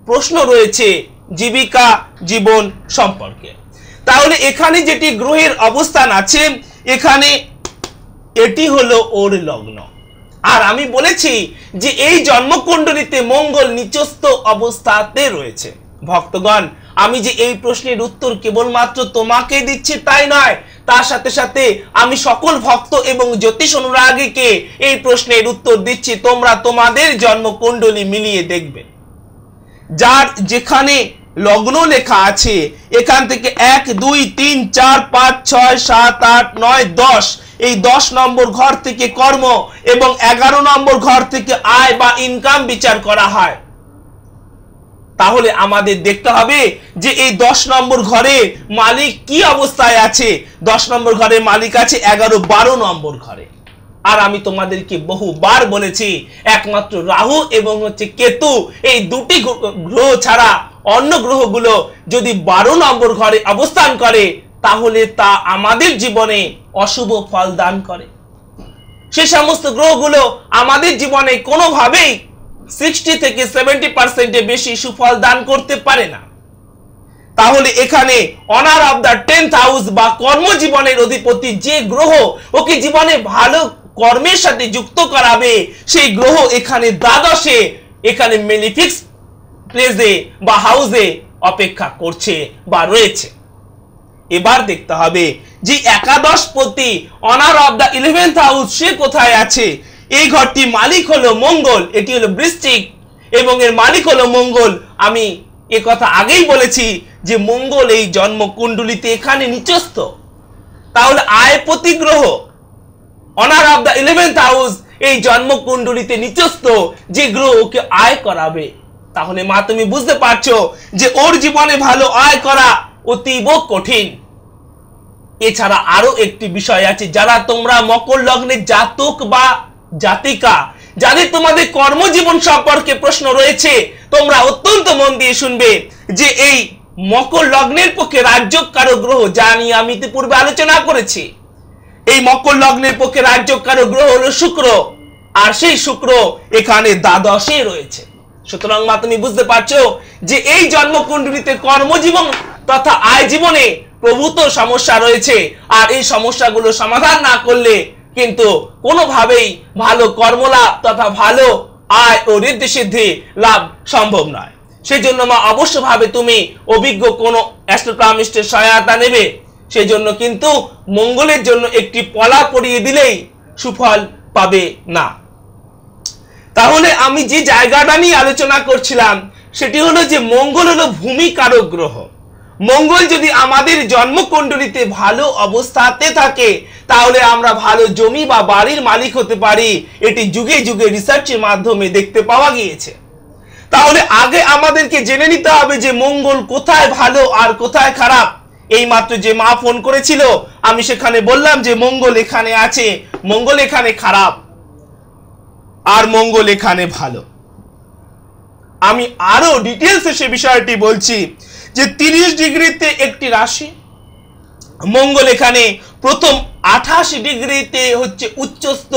প্রশ্ন রয়েছে জীবিকা জীবন সম্পর্কে। তাহলে এখানে যেটি গ্রহের অবস্থান আছে, এখানে এটি হলো ওর লগ্ন। আর আমি বলেছি যে এই জন্মকুণ্ডলীতে মঙ্গল নিচস্থ অবস্থাতে রয়েছে। ভক্তগণ, আমি যে এই প্রশ্নের উত্তর কেবলমাত্র তোমাকে দিচ্ছি তাই নয়, তার সাথে সাথে আমি সকল ভক্ত এবং জ্যোতিষ অনুরাগীকে এই প্রশ্নের উত্তর দিচ্ছি। তোমরা তোমাদের জন্মকুণ্ডলী মিলিয়ে দেখবে। যার যেখানে লগ্ন লেখা আছে এখান থেকে 1 2 3 4 5 6 7 8 9 10, এই 10 নম্বর ঘর থেকে কর্ম এবং 11 নম্বর ঘর থেকে আয় বা ইনকাম বিচার করা হয়। তাহলে আমাদের দেখতে হবে যে এই 10 নম্বর ঘরে মালিক কি অবস্থায় আছে। 10 নম্বর ঘরে মালিক আছে 11 12 নম্বর ঘরে। আর আমি তোমাদেরকে বহুবার বলেছি একমাত্র রাহু এবং হচ্ছে কেতু, এই দুটি গ্রহ ছাড়া অন্য গ্রহগুলো যদি 12 নম্বর ঘরে অবস্থান করে তাহলে তা আমাদের জীবনে অশুভ ফল দান করে। সে সমস্ত গ্রহগুলো আমাদের জীবনে কোনোভাবেই 60 থেকে 70% বেশি সুফল দান করতে পারে না। তাহলে এখানে honour of the 10th house বা কর্মজীবনের অধিপতি যে গ্রহ ওকে জীবনে ভালো কর্মের সাথে যুক্ত করাবে সেই গ্রহ এখানে দ্বাদশে, এখানে মেলিফিক্স প্লেসে বা হাউসে অপেক্ষা করছে বা রয়েছে। এবার দেখতে হবে যে একাদশপতি owner of the 11th house সে কোথায় আছে। এই ঘরটি মালিক হলো মঙ্গল, এটি হলো বৃশ্চিক এবং এর মালিক হলো মঙ্গল। আমি এ কথা আগেই বলেছি যে মঙ্গল এই জন্মকুণ্ডলিতে এখানে নিচস্থ। তাহলে আয়পতি গ্রহ honour of the 11th house এই জন্মকুণ্ডলিতে নিচস্থ যে গ্রহ ওকে আয় করাবে। তাহলে মা তুমি বুঝতে পারছো যে ওর জীবনে ভালো আয় করা অতীব কঠিন। এছাড়া আরো একটি বিষয় আছে, যারা তোমরা মকর লগ্নের জাতক বা জাতিকা, যাদের তোমাদের কর্মজীবন সম্পর্কে প্রশ্ন রয়েছে, তোমরা অত্যন্ত মন দিয়ে শুনবে যে এই মকর লগ্নের পক্ষে রাজ্যকারক গ্রহ, যা নিয়ে আমি পূর্বে আলোচনা করেছি, এই মকর লগ্নের পক্ষে রাজ্যকারক গ্রহ হলো শুক্র, আর সেই শুক্র এখানে দ্বাদশে রয়েছে। সুতরাং মা তুমি বুঝতে পারছো যে এই জন্মকুণ্ডলিতে কর্মজীবন তথা আয় জীবনে প্রভূত সমস্যা রয়েছে। আর এই সমস্যাগুলো সমাধান না করলে কিন্তু কোনোভাবেই ভালো কর্মলাভ তথা ভালো আয় ও ঋদ্ধি সিদ্ধি লাভ সম্ভব নয়। সেই জন্য মা অবশ্যভাবে তুমি অভিজ্ঞ কোনো অ্যাস্ট্রোপ্রামিস্টের সহায়তা নেবে। সেই জন্য কিন্তু মঙ্গলের জন্য একটি পলা পরিয়ে দিলেই সুফল পাবে না। তাহলে আমি যে জায়গাটা নিয়ে আলোচনা করছিলাম সেটি হলো যে মঙ্গল হলো ভূমিকারক গ্রহ। মঙ্গল যদি আমাদের জন্মকুণ্ডলিতে ভালো অবস্থাতে থাকে তাহলে আমরা ভালো জমি বা বাড়ির মালিক হতে পারি। এটি যুগে যুগে রিসার্চের মাধ্যমে দেখতে পাওয়া গিয়েছে। তাহলে আগে আমাদেরকে জেনে নিতে হবে যে মঙ্গল কোথায় ভালো আর কোথায় খারাপ। এই মাত্র যে মা ফোন করেছিল আমি সেখানে বললাম যে মঙ্গল এখানে আছে, মঙ্গল এখানে খারাপ। আর মঙ্গল এখানে ভালো। আমি আরো ডিটেলসে সে বিষয়টি বলছি যে 30 ডিগ্রিতে একটি রাশি, মঙ্গল এখানে প্রথম 28 ডিগ্রিতে হচ্ছে উচ্চস্থ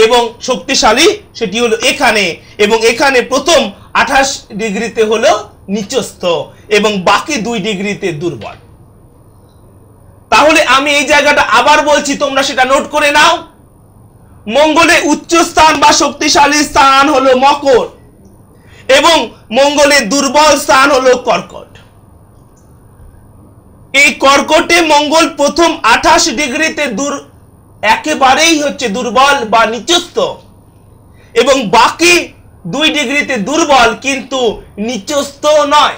এবং শক্তিশালী, সেটি হলো এখানে, এবং এখানে প্রথম 28 ডিগ্রিতে হলো নিচস্থ এবং বাকি 2 ডিগ্রিতে দুর্বল। তাহলে আমি এই জায়গাটা আবার বলছি, তোমরা সেটা নোট করে নাও। মঙ্গলের উচ্চ স্থান বা শক্তিশালী স্থান হলো মকর এবং মঙ্গলের দুর্বল স্থান হলো কর্কট। এই কর্কটে মঙ্গল প্রথম 28 ডিগ্রিতে একেবারেই হচ্ছে দুর্বল বা নিচস্থ এবং বাকি 2 ডিগ্রিতে দুর্বল কিন্তু নিচস্থ নয়।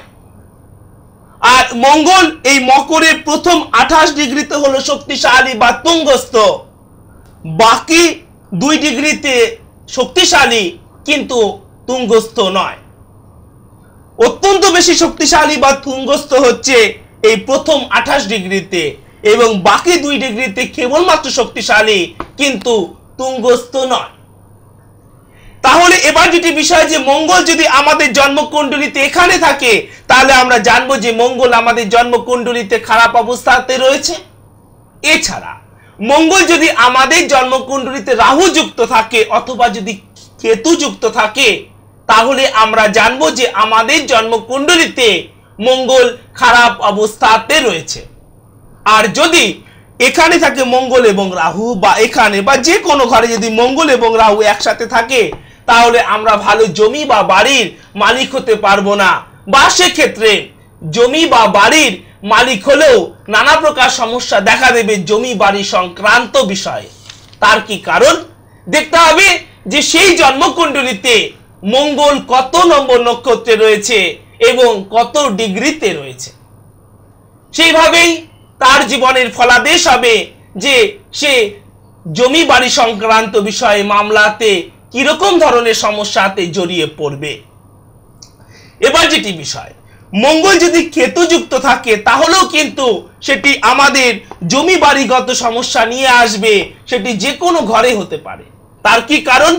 আর মঙ্গল এই মকরের প্রথম 28 ডিগ্রিতে হলো শক্তিশালী বা তুঙ্গস্থ, বাকি 2 ডিগ্রিতে শক্তিশালী কিন্তু তুঙ্গস্থ নয়। অত্যন্ত বেশি শক্তিশালী বা তুঙ্গস্থ হচ্ছে এই প্রথম 28 ডিগ্রিতে এবং বাকি 2 ডিগ্রিতে কেবলমাত্র শক্তিশালী কিন্তু তুঙ্গস্থ নয়। তাহলে এবার যেটি বিষয় যে মঙ্গল যদি আমাদের জন্মকুণ্ডলিতে এখানে থাকে তাহলে আমরা জানবো যে মঙ্গল আমাদের জন্মকুণ্ডলিতে খারাপ অবস্থাতে রয়েছে। এছাড়া মঙ্গল যদি আমাদের জন্মকুণ্ডলিতে রাহু যুক্ত থাকে অথবা যদি কেতু যুক্ত থাকে তাহলে আমরা জানবো যে আমাদের জন্মকুণ্ডলিতে মঙ্গল খারাপ অবস্থাতে রয়েছে। আর যদি এখানে থাকে মঙ্গল এবং রাহু বা এখানে বা যে কোনো ঘরে যদি মঙ্গল এবং রাহু একসাথে থাকে তাহলে আমরা ভালো জমি বা বাড়ির মালিক হতে পারবো না, বা সেক্ষেত্রে জমি বা বাড়ির মালিক হলেও নানা প্রকার সমস্যা দেখা দেবে জমি বাড়ি সংক্রান্ত বিষয়ে। তার কি কারণ? দেখতে হবে যে সেই জন্মকুণ্ডলিতে মঙ্গল কত নম্বর নক্ষত্রে রয়েছে এবং কত ডিগ্রিতে রয়েছে। সেইভাবেই তার জীবনের ফলাদেশ হবে যে সে জমি বাড়ি সংক্রান্ত বিষয়ে মামলাতে কিরকম ধরনের সমস্যাতে জড়িয়ে পড়বে। এবার যেটি বিষয়, মঙ্গল যদি কেতু যুক্ত থাকে তাহলেও কিন্তু সেটি আমাদের জমি বাড়িগত সমস্যা নিয়ে আসবে, সেটি যে কোনো ঘরে হতে পারে। তার কি কারণ?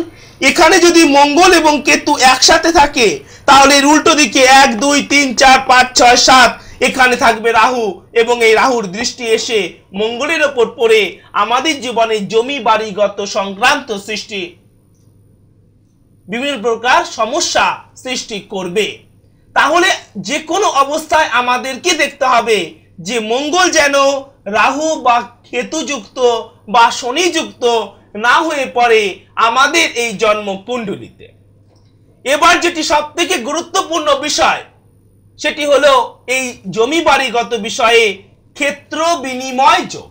এখানে যদি মঙ্গল এবং কেতু একসাথে থাকে তাহলে এর উল্টো দিকে 1 2 3 4 5 6 7 এখানে থাকবে রাহু এবং এই রাহুর দৃষ্টি এসে মঙ্গলের ওপর পড়ে আমাদের জীবনে জমি বাড়িগত সংক্রান্ত সৃষ্টি বিভিন্ন প্রকার সমস্যা সৃষ্টি করবে। তাহলে যে কোনো অবস্থায় আমাদেরকে দেখতে হবে যে মঙ্গল যেন রাহু বা কেতু যুক্ত বা শনি যুক্ত না হয়ে পড়ে আমাদের এই জন্ম কুণ্ডলিতে। এবার যেটি সবথেকে গুরুত্বপূর্ণ বিষয় সেটি হলো এই জমি বাড়িগত বিষয়ে ক্ষেত্র বিনিময় যোগ।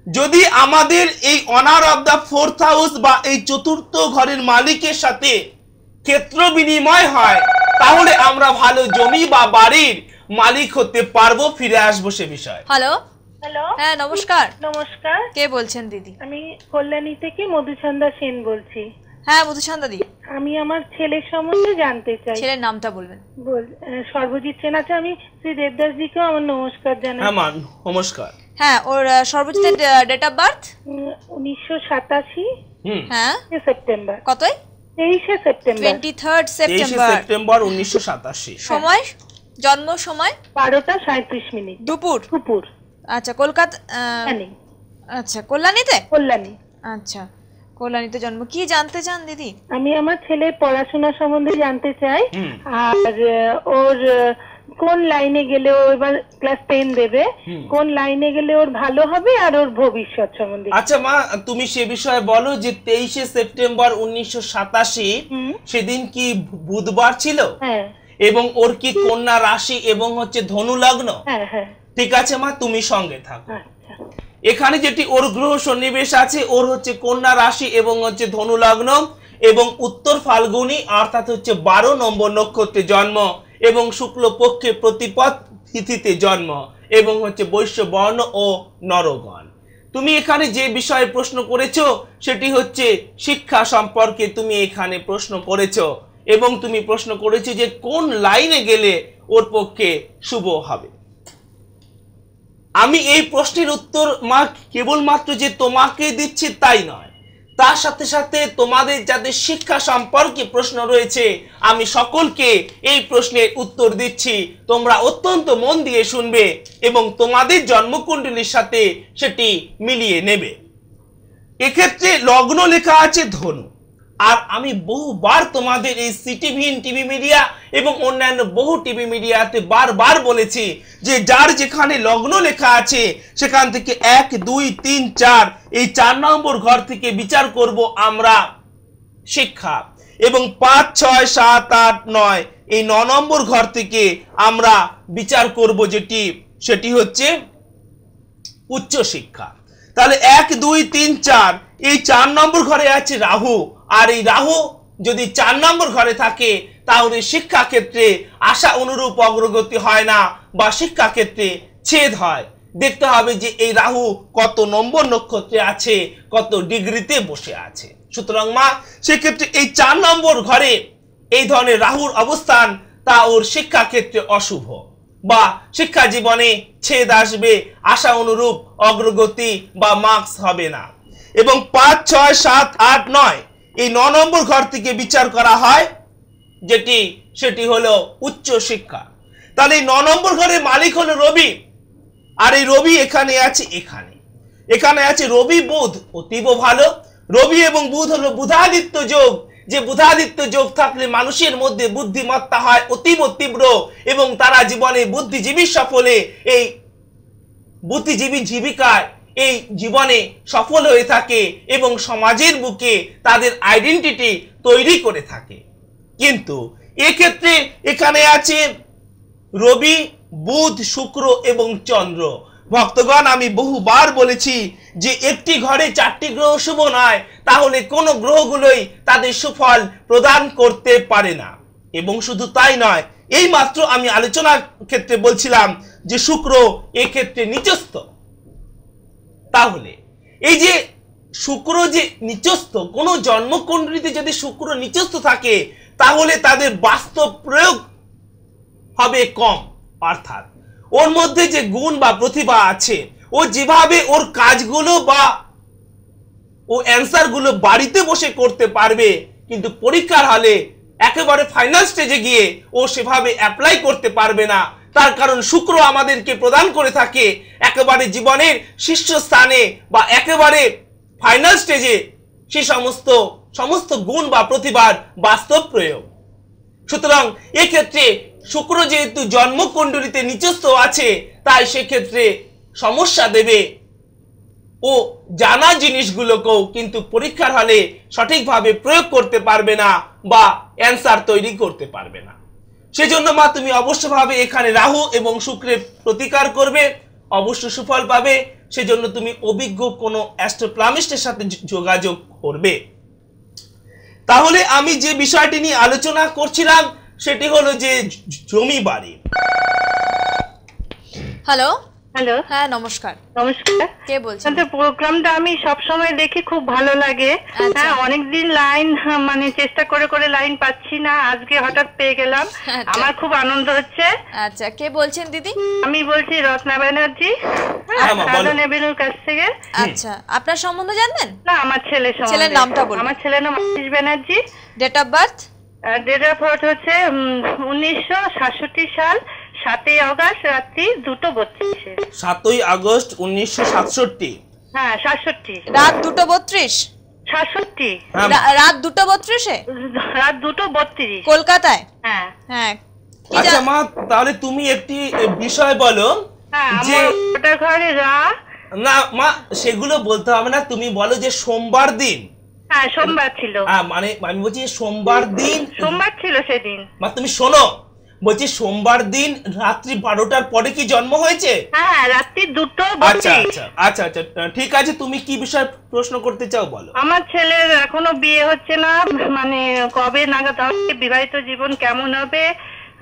যদি আমাদের এই honour of the 4th house বা এই চতুর্থ ঘরের মালিকের সাথে ক্ষেত্র বিনিময় হয় তাহলে আমরা ভালো জমি বা বাড়ির মালিক হতে পারবো। ফিরে আসবো সে বিষয়। হ্যালো হ্যালো, হ্যাঁ নমস্কার, নমস্কার। কে বলছেন দিদি? আমি কল্যাণী থেকে মধুচন্দ্রা সেন বলছি। হ্যাঁ মধুচন্দ্রা দি, আমি আমার ছেলের সম্বন্ধে জানতে চাই। ছেলের নামটা বলবেন। সর্বজিৎ সেন আছে। আমি শ্রী দেবদাস জিকেও আমার নমস্কার জানাই। হ্যাঁ নমস্কার। হ্যাঁ, ওর সর্বজিতের ডেট অফ বার্থ 1987 হ্যাঁ সেপ্টেম্বর। কতই? 23 সেপ্টেম্বর। 23 September September 1987। সময়, জন্ম সময় 12:37 দুপুর। দুপুর। আচ্ছা, কলকাতা। আচ্ছা, কল্যাণীতে? কল্যাণী। আচ্ছা, কল্যাণীতে জন্ম। কি জানতে চান দিদি? আমি আমার ছেলের পড়াশোনা সম্বন্ধে জানতে চাই আর ওর কোন লাইনে গেলে ও এবার ক্লাস 10 দেবে, কোন লাইনে গেলে ওর ভালো হবে আর ওর ভবিষ্যৎ সম্বন্ধে। আচ্ছা মা, তুমি সে বিষয়ে বলো যে 23 সেপ্টেম্বর 1987 সেদিন কি বুধবার ছিল? হ্যাঁ। এবং ওর কি কন্যা রাশি এবং হচ্ছে ধনু লগ্ন? হ্যাঁ হ্যাঁ। ঠিক আছে মা, তুমি সঙ্গে থাকো। আচ্ছা। এখানে যেটি ওর গ্রহ সন্নিবেশ আছে, ওর হচ্ছে কন্যা রাশি এবং হচ্ছে ধনু লগ্ন এবং উত্তর ফাল্গুনী অর্থাৎ হচ্ছে 12 নম্বর নক্ষত্রে জন্ম এবং শুক্লপক্ষে প্রতিপদ তিথিতে জন্ম এবং হচ্ছে বৈশ্য বর্ণ ও নরগণ। তুমি এখানে যে বিষয়ে প্রশ্ন করেছো সেটি হচ্ছে শিক্ষা সম্পর্কে তুমি এখানে প্রশ্ন করেছো এবং তুমি প্রশ্ন করেছো যে কোন লাইনে গেলে ওর পক্ষে শুভ হবে। আমি এই প্রশ্নের উত্তর মা কেবলমাত্র যে তোমাকে দিচ্ছি তাই নয়, তার সাথে সাথে তোমাদের যাদের শিক্ষা সম্পর্কে প্রশ্ন রয়েছে আমি সকলকে এই প্রশ্নের উত্তর দিচ্ছি, তোমরা অত্যন্ত মন দিয়ে শুনবে এবং তোমাদের জন্মকুণ্ডলীর সাথে সেটি মিলিয়ে নেবে। এক্ষেত্রে লগ্ন লেখা আছে ধনু। আর আমি বহুবার তোমাদের এই সিটিভিন টিভি মিডিয়া এবং অন্যান্য বহু টিভি মিডিয়াতে বারবার বলেছি যে যার যেখানে লগ্ন লেখা আছে সেখান থেকে 1 2 3 4 এই 4 নম্বর ঘর থেকে বিচার করব আমরা শিক্ষা, এবং 5 6 7 8 9 এই 9 নম্বর ঘর থেকে আমরা বিচার করব সেটি হচ্ছে উচ্চ শিক্ষা। তাহলে 1 2 3 4 এই 4 নম্বর ঘরে আছে রাহু, আর এই রাহু যদি 4 নম্বর ঘরে থাকে তাহলে শিক্ষা ক্ষেত্রে আশা অনুরূপ অগ্রগতি হয় না বা শিক্ষা ক্ষেত্রে ছেদ হয়। দেখতে হবে যে এই রাহু কত নম্বর নক্ষত্রে আছে, কত ডিগ্রিতে বসে আছে। সুতরাং মা সেক্ষেত্রে এই 4 নম্বর ঘরে এই ধরনের রাহুর অবস্থান তা ওর শিক্ষা ক্ষেত্রে অশুভ বা শিক্ষা জীবনে ছেদ আসবে, আশা অনুরূপ অগ্রগতি বা মার্কস হবে না। এবং 5 6 7 8 9 এই 9 নম্বর ঘর থেকে বিচার করা হয় সেটি হলো উচ্চ শিক্ষা। তাহলে এই 9 নম্বর ঘরের মালিক হলো রবি, আর এই রবি এখানে আছে রবি বুধ, অতীব ভালো। রবি এবং বুধ হলো বুধাদিত্য যোগ, যে বুধাদিত্য যোগ থাকলে মানুষের মধ্যে বুদ্ধিমত্তা হয় অতীব তীব্র এবং তারা জীবনে বুদ্ধিজীবী সফলে এই বুদ্ধিজীবী জীবিকায় এই জীবনে সফল হয়ে থাকে এবং সমাজের বুকে তাদের আইডেন্টিটি তৈরি করে থাকে। কিন্তু এক্ষেত্রে এখানে আছে রবি বুধ শুক্র এবং চন্দ্র। ভক্তগণ আমি বহুবার বলেছি যে একটি ঘরে 4টি গ্রহ শুভ নয়, তাহলে কোন গ্রহগুলোই তাদের সুফল প্রদান করতে পারে না। এবং শুধু তাই নয়, এই মাত্র আমি আলোচনার ক্ষেত্রে বলছিলাম যে শুক্র এক্ষেত্রে নিচস্থ। তাহলে এই যে শুক্র যে নিচস্থ, কোন জন্মকুণ্ডলীতে যদি শুক্র নিচস্থ থাকে তাহলে তাদের বাস্তব প্রয়োগ হবে কম, অর্থাৎ ওর মধ্যে যে গুণ বা প্রতিভা আছে, ও যেভাবে ওর কাজগুলো বা ও অ্যান্সার গুলো বাড়িতে বসে করতে পারবে, কিন্তু পরীক্ষার হলে একেবারে ফাইনাল স্টেজে গিয়ে ও সেভাবে অ্যাপ্লাই করতে পারবে না। তার কারণ শুক্র আমাদেরকে প্রদান করে থাকে একেবারে জীবনের শীর্ষস্থানে বা একেবারে ফাইনাল স্টেজে সে সমস্ত গুণ বা প্রতিভার বাস্তব প্রয়োগ। সুতরাং এক্ষেত্রে শুক্র যেহেতু জন্মকুণ্ডলীতে নিচস্থ আছে, তাই সেক্ষেত্রে সমস্যা দেবে ও জানা জিনিসগুলোকেও কিন্তু পরীক্ষার হলে সঠিকভাবে প্রয়োগ করতে পারবে না বা অ্যান্সার তৈরি করতে পারবে না। সেজন্য মা তুমি অবশ্যভাবে এখানে রাহু এবং শুক্রের প্রতিকার করবে, অবশ্য সুফল পাবে। সেজন্য তুমি অভিজ্ঞ কোনো অ্যাস্ট্রোপ্লামিস্টের সাথে যোগাযোগ করবে। তাহলে আমি যে বিষয়টি নিয়ে আলোচনা করছিলাম সেটি হলো যে জমি বাড়ি। হ্যালো হ্যালো, হ্যাঁ নমস্কার। নমস্কার, কে বলছেন? আপনাদের প্রোগ্রামটা আমি সব সময় দেখি, খুব ভালো লাগে। হ্যাঁ, অনেকদিন লাইন মানে চেষ্টা করে লাইন পাচ্ছি না, আজকে হঠাৎ পেয়ে গেলাম, আমার খুব আনন্দ হচ্ছে। আচ্ছা, কে বলছেন দিদি? আমি বলছি রত্না ব্যানার্জি, এভিনিউর কাছ থেকে। আচ্ছা, আপনার সম্বন্ধে জানবেন? না, আমার ছেলের নামটা বলুন। আমার ছেলের নাম Ashis Banerjee. Date of birth? Date of birth হচ্ছে 1967 সাল 7ই আগস্ট রাত্রি 2:32। 7ই আগস্ট 1967। হ্যাঁ 67। রাত 2:32? 67 রাত 2:32-এ? রাত 2:32 কলকাতায়? হ্যাঁ হ্যাঁ। আচ্ছা মা, তাহলে তুমি একটি বিষয় বলো যে ওটা ঘরে না মা, সেগুলো বলতে হবে না, তুমি বলো যে সোমবার দিন। হ্যাঁ সোমবার ছিল। মানে আমি বলছি সোমবার দিন, সোমবার ছিল সেদিন। মা তুমি শোনো, বলছি সোমবার দিন রাত্রি 12টার পরে কি জন্ম হয়েছে? হ্যাঁ রাত্রি 2:32। আচ্ছা আচ্ছা আচ্ছা আচ্ছা ঠিক আছে, তুমি কি বিষয় প্রশ্ন করতে চাও বলো। আমার ছেলের এখনো বিয়ে হচ্ছে না, মানে কবে নাগাদ হবে, বিবাহিত জীবন কেমন হবে?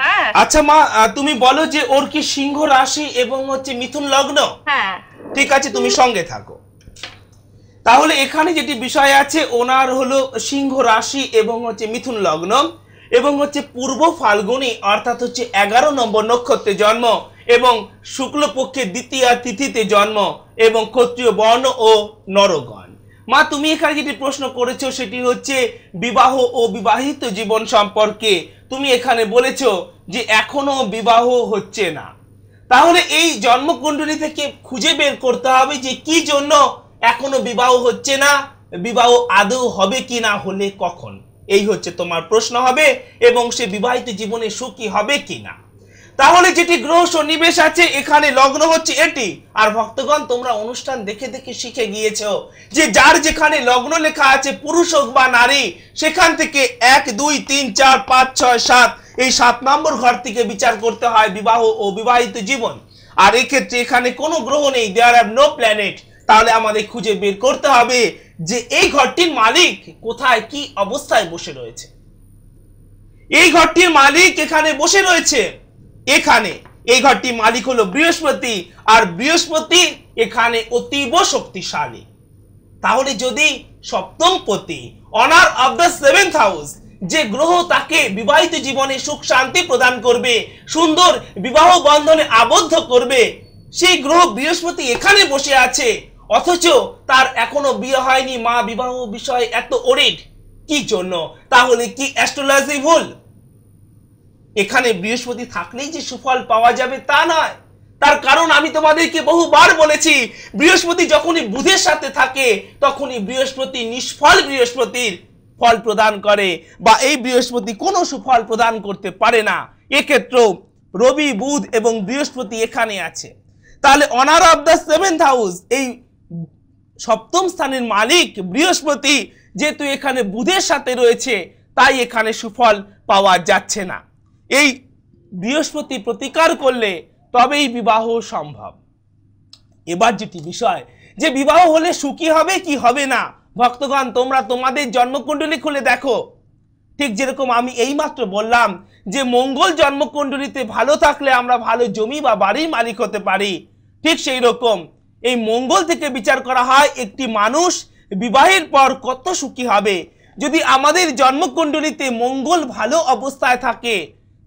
হ্যাঁ আচ্ছা মা, তুমি বলো যে ওর কি সিংহ রাশি এবং হচ্ছে মিথুন লগ্ন? হ্যাঁ ঠিক আছে, তুমি সঙ্গে থাকো। তাহলে এখানে যেটি বিষয় আছে, ওনার হলো সিংহ রাশি এবং হচ্ছে মিথুন লগ্ন এবং হচ্ছে পূর্ব ফাল্গুনী অর্থাৎ হচ্ছে 11 নম্বর নক্ষত্রে জন্ম এবং শুক্লপক্ষে দ্বিতীয়া তিথিতে জন্ম এবং ক্ষত্রিয় বর্ণ ও নরগণ। মা তুমি এখানে যেটি প্রশ্ন করেছো সেটি হচ্ছে বিবাহ ও বিবাহিত জীবন সম্পর্কে। তুমি এখানে বলেছো যে এখনো বিবাহ হচ্ছে না, তাহলে এই জন্মকুণ্ডলী থেকে খুঁজে বের করতে হবে যে কি জন্য এখনো বিবাহ হচ্ছে না, বিবাহ আদৌ হবে কি না, হলে কখন, এই হচ্ছে তোমার প্রশ্ন হবে, এবং সে বিবাহিত জীবনে সুখী হবে কি না। তাহলে যেটি গ্রহ সন্নিবেশ আছে এখানে লগ্ন হচ্ছে এটি। আর ভক্তগণ তোমরা অনুষ্ঠান দেখে দেখে শিখে গিয়েছো যে যার যেখানে লগ্ন লেখা আছে পুরুষ হোক বা নারী, সেখান থেকে 1 2 3 4 5 6 7 এই 7 নম্বর ঘর থেকে বিচার করতে হয় বিবাহ ও বিবাহিত জীবন। আর এক্ষেত্রে এখানে কোনো গ্রহ নেই, দেয়ার আর নো প্ল্যানেট। তাহলে আমাদের খুঁজে বের করতে হবে যে এই ঘরটির মালিক কোথায় কি অবস্থায় বসে রয়েছে। এই ঘরটির মালিক এখানে বসে রয়েছে, এখানে এই ঘরটির মালিক হলো বৃহস্পতি, আর বৃহস্পতি এখানে অতীব শক্তিশালী। তাহলে যদি সপ্তমপতি owner of the 7th house, যে গ্রহ তাকে বিবাহিত জীবনে সুখ শান্তি প্রদান করবে, সুন্দর বিবাহ বন্ধনে আবদ্ধ করবে, সেই গ্রহ বৃহস্পতি এখানে বসে আছে, অথচ তার এখনো বিয়ে হয়নি, মা বিবাহ বিষয়ে এত ওরিড কি জন্য? তাহলে কি অ্যাস্ট্রোলজি ভুল? এখানে বৃহস্পতি থাকলেই যে সুফল পাওয়া যাবে তা নয়। তার কারণ আমি তোমাদেরকে বহুবার বলেছি, বৃহস্পতি যখনই বুধের সাথে থাকে তখনই বৃহস্পতি নিষ্ফল বৃহস্পতির ফল প্রদান করে, বা এই বৃহস্পতি কোনো সুফল প্রদান করতে পারে না। এক্ষেত্রেও রবি, বুধ এবং বৃহস্পতি এখানে আছে। তাহলে honour of the 7th house, এই সপ্তম স্থানের মালিক বৃহস্পতি যেহেতু এখানে বুধের সাথে রয়েছে, তাই এখানে সুফল পাওয়া যাচ্ছে না। এই বৃহস্পতি প্রতিকার করলে তবেই বিবাহ সম্ভব। এবার যেটি বিষয় যে বিবাহ হলে সুখী হবে কি হবে না, ভক্তগণ তোমরা তোমাদের জন্মকুণ্ডলী খুলে দেখো। ঠিক যেরকম আমি এইমাত্র বললাম যে মঙ্গল জন্মকুণ্ডলীতে ভালো থাকলে আমরা ভালো জমি বা বাড়ির মালিক হতে পারি, ঠিক সেই রকম এই মঙ্গল থেকে বিচার করা হয় একটি মানুষ বিবাহের পর কত সুখী হবে। যদি আমাদের জন্মকুণ্ডলীতে মঙ্গল ভালো অবস্থায় থাকে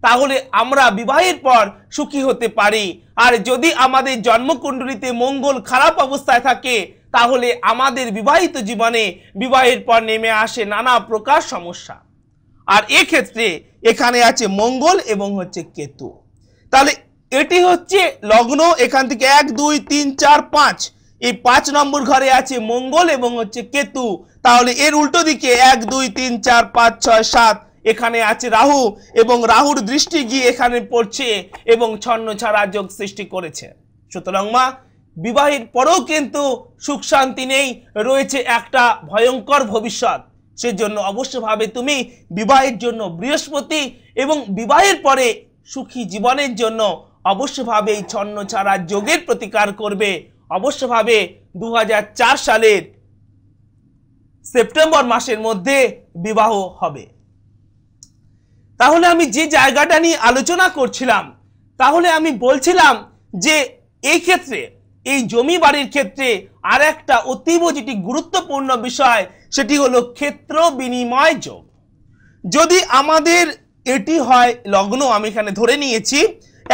তাহলে আমরা বিবাহের পর সুখী হতে পারি, আর যদি আমাদের জন্মকুণ্ডলীতে মঙ্গল খারাপ অবস্থায় থাকে তাহলে আমাদের বিবাহিত জীবনে বিবাহের পর নেমে আসে নানা প্রকার সমস্যা। আর এক্ষেত্রে এখানে আছে মঙ্গল এবং হচ্ছে কেতু। তাহলে এটি হচ্ছে লগ্ন, এখান থেকে 1 2 3 4 5 এই 5 নম্বর ঘরে আছে মঙ্গল এবং হচ্ছে কেতু। তাহলে এর উল্টো দিকে 1 2 3 4 5 6 7 এখানে আছে রাহু, এবং রাহুর দৃষ্টি গিয়ে এখানে পড়ছে এবং ছন্ন ছাড়া যোগ সৃষ্টি করেছে। সুতরাং মা বিবাহের পরেও কিন্তু সুখ শান্তি নেই, রয়েছে একটা ভয়ঙ্কর ভবিষ্যৎ। সেজন্য অবশ্যভাবে তুমি বিবাহের জন্য বৃহস্পতি এবং বিবাহের পরে সুখী জীবনের জন্য অবশ্যভাবে এই ছন্ন ছাড়া যোগের প্রতিকার করবে। অবশ্যভাবে 2004 সালের সেপ্টেম্বর মাসের মধ্যে বিবাহ হবে। তাহলে আমি যে জায়গাটা নিয়ে আলোচনা করছিলাম, তাহলে আমি বলছিলাম যে এই ক্ষেত্রে এই জমি বাড়ির ক্ষেত্রে আর একটা অতীব যেটি গুরুত্বপূর্ণ বিষয় সেটি হলো ক্ষেত্র বিনিময় যোগ। যদি আমাদের এটি হয় লগ্ন, আমি এখানে ধরে নিয়েছি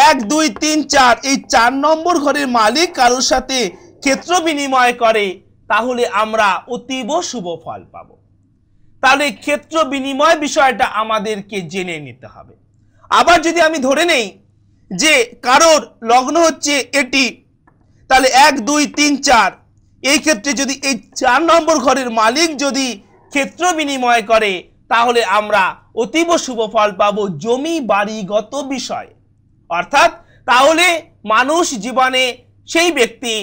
1 2 3 4 এই 4 নম্বর ঘরের মালিক কারোর সাথে ক্ষেত্র বিনিময় করে, তাহলে আমরা অতীব শুভ ফল পাব। তাহলে ক্ষেত্র বিনিময় বিষয়টা আমাদেরকে জেনে নিতে হবে। আবার যদি আমি ধরে নেই যে কারোর লগ্ন হচ্ছে এটি, তাহলে 1 2 3 4 এই ক্ষেত্রে যদি এই 4 নম্বর ঘরের মালিক যদি ক্ষেত্র বিনিময় করে তাহলে আমরা অতীব শুভ ফল পাবো জমি বাড়িগত বিষয়। অর্থাৎ তাহলে মানুষ জীবনে সেই ব্যক্তি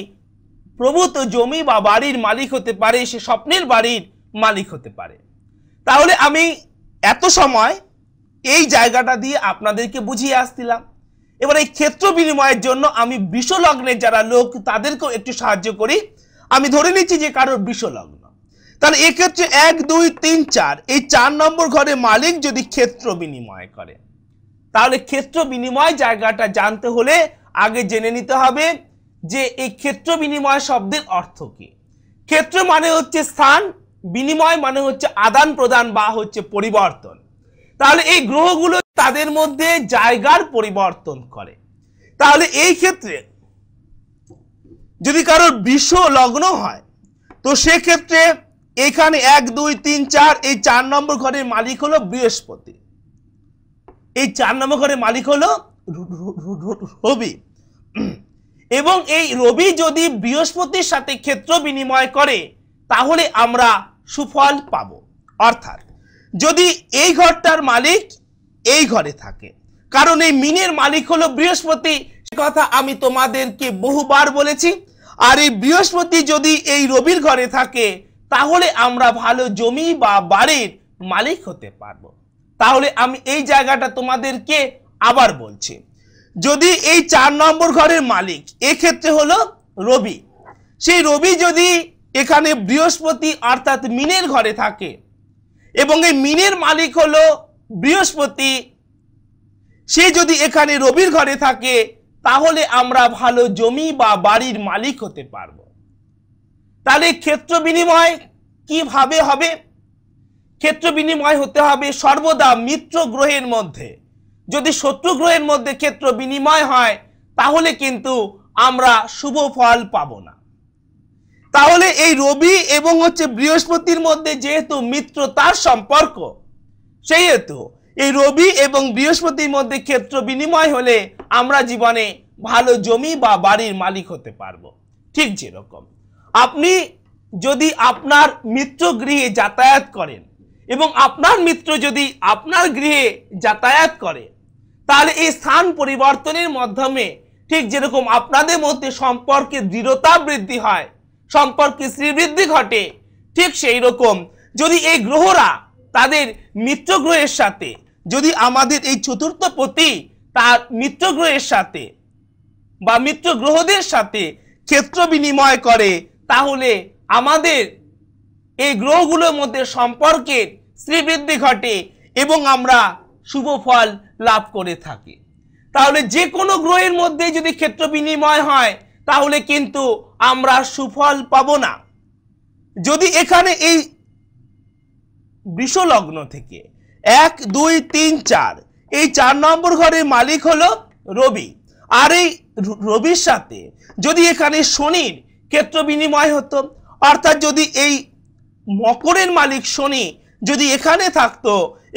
প্রভূত জমি বা বাড়ির মালিক হতে পারে, সে স্বপ্নের বাড়ির মালিক হতে পারে। তাহলে আমি এত সময় এই জায়গাটা দিয়ে আপনাদেরকে বুঝিয়ে আসছিলাম। এবার এই ক্ষেত্র বিনিময়ের জন্য আমি বৃষ লগ্নের যারা লোক তাদেরকেও একটু সাহায্য করি। আমি ধরে নিচ্ছি যে কারোর বৃষ লগ্ন, তাহলে এক্ষেত্রে 1 2 3 4 এই 4 নম্বর ঘরে মালিক যদি ক্ষেত্র বিনিময় করে, তাহলে ক্ষেত্র বিনিময় জায়গাটা জানতে হলে আগে জেনে নিতে হবে যে এই ক্ষেত্র বিনিময় শব্দের অর্থ কি। ক্ষেত্র মানে হচ্ছে স্থান, বিনিময় মানে হচ্ছে আদান প্রদান বা হচ্ছে পরিবর্তন। তাহলে এই গ্রহগুলো তাদের মধ্যে জায়গার পরিবর্তন করে। তাহলে এই ক্ষেত্রে যদি কারোর বৃষ লগ্ন হয় তো সেক্ষেত্রে এখানে 1 2 3 4 এই 4 নম্বর ঘরের মালিক হলো বৃহস্পতি, এই 4 নম্বর ঘরের মালিক হলো রবি। এবং এই রবি যদি বৃহস্পতির সাথে ক্ষেত্র বিনিময় করে তাহলে আমরা সুফল পাব। অর্থাৎ যদি এই ঘরটার মালিক এই ঘরে থাকে, কারণ এই মিনের মালিক হলো বৃহস্পতি, সে কথা আমি তোমাদেরকে বহুবার বলেছি। আর এই বৃহস্পতি যদি এই রবির ঘরে থাকে তাহলে আমরা ভালো জমি বা বাড়ির মালিক হতে পারবো। তাহলে আমি এই জায়গাটা তোমাদেরকে আবার বলছি, যদি এই 4 নম্বর ঘরের মালিক এক্ষেত্রে হলো রবি, সেই রবি যদি এখানে বৃহস্পতি অর্থাৎ মিনের ঘরে থাকে এবং এই মিনের মালিক হলো বৃহস্পতি, সে যদি এখানে রবির ঘরে থাকে তাহলে আমরা ভালো জমি বা বাড়ির মালিক হতে পারবো। তাহলে ক্ষেত্র বিনিময় কিভাবে হবে? ক্ষেত্র বিনিময় হতে হবে সর্বদা মিত্র গ্রহের মধ্যে। যদি শত্রু গ্রহের মধ্যে ক্ষেত্র বিনিময় হয় তাহলে কিন্তু আমরা শুভ ফল পাবো না। তাহলে এই রবি এবং বৃহস্পতির মধ্যে যেহেতু মিত্রতার সম্পর্ক, সেই হেতু এই রবি এবং বৃহস্পতির মধ্যে ক্ষেত্র বিনিময় হলে আমরা জীবনে ভালো জমি বা বাড়ির মালিক হতে পারবো। ঠিক যেরকম আপনি যদি আপনার মিত্র গৃহে যাতায়াত করেন এবং আপনার মিত্র যদি আপনার গৃহে যাতায়াত করে তাহলে এই স্থান পরিবর্তনের মাধ্যমে ঠিক যেরকম আপনাদের মধ্যে সম্পর্কের দৃঢ়তা বৃদ্ধি হয়, সম্পর্কে শ্রীবৃদ্ধি ঘটে, ঠিক সেই রকম যদি এই গ্রহরা তাদের মিত্র গ্রহের সাথে, যদি আমাদের এই চতুর্থ পতি তার মিত্র গ্রহের সাথে বা মিত্র গ্রহদের সাথে ক্ষেত্র বিনিময় করে তাহলে আমাদের এই গ্রহগুলোর মধ্যে সম্পর্কের শ্রীবৃদ্ধি ঘটে এবং আমরা শুভ ফল লাভ করে থাকি। তাহলে যে কোনো গ্রহের মধ্যে যদি ক্ষেত্র বিনিময় হয় তাহলে কিন্তু আমরা সুফল পাব না। যদি এখানে এই বৃষ লগ্ন থেকে 1 2 3 4 এই 4 নম্বর ঘরের মালিক হলো রবি, আর এই রবির সাথে যদি এখানে শনির ক্ষেত্র বিনিময় হতো, অর্থাৎ যদি এই মকরের মালিক শনি যদি এখানে থাকতো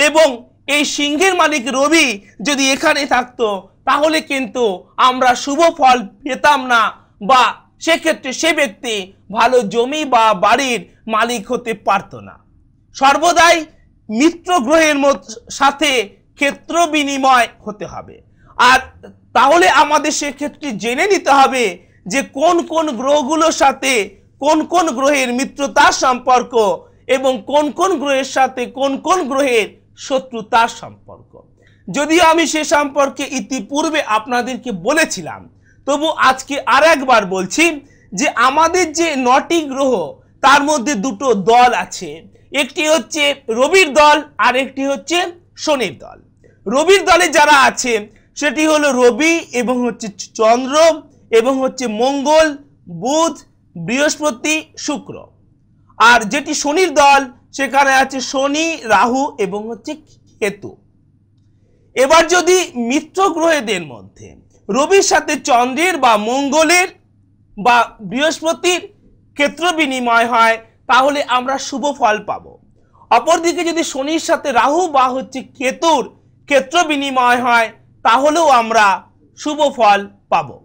এবং এই সিংহের মালিক রবি যদি এখানে থাকতো তাহলে কিন্তু আমরা শুভ ফল পেতাম না, বা সেক্ষেত্রে সে ব্যক্তি ভালো জমি বা বাড়ির মালিক হতে পারতো না। সর্বদাই মিত্র গ্রহের সাথে ক্ষেত্র বিনিময় হতে হবে। আর তাহলে আমাদের সেক্ষেত্রে জেনে নিতে হবে যে কোন কোন গ্রহগুলোর সাথে কোন কোন গ্রহের মিত্রতার সম্পর্ক এবং কোন কোন গ্রহের সাথে কোন কোন গ্রহের শত্রুতার সম্পর্ক। যদিও আমি সে সম্পর্কে ইতিপূর্বে আপনাদেরকে বলেছিলাম, তবু আজকে আর একবার বলছি যে আমাদের যে 9টি গ্রহ তার মধ্যে দুটো দল আছে, একটি হচ্ছে রবির দল আর একটি হচ্ছে শনির দল। রবির দলে যারা আছে সেটি হলো রবি এবং চন্দ্র এবং মঙ্গল, বুধ, বৃহস্পতি, শুক্র। আর যেটি শনির দল সেখানে আছে শনি, রাহু এবং কেতু। এবার যদি মিত্র গ্রহদের মধ্যে রবির সাথে চন্দ্রের বা মঙ্গলের বা বৃহস্পতির ক্ষেত্র বিনিময় হয় তাহলে আমরা শুভ ফল পাবো। অপরদিকে যদি শনির সাথে রাহু বা কেতুর ক্ষেত্র বিনিময় হয় তাহলেও আমরা শুভ ফল পাবো।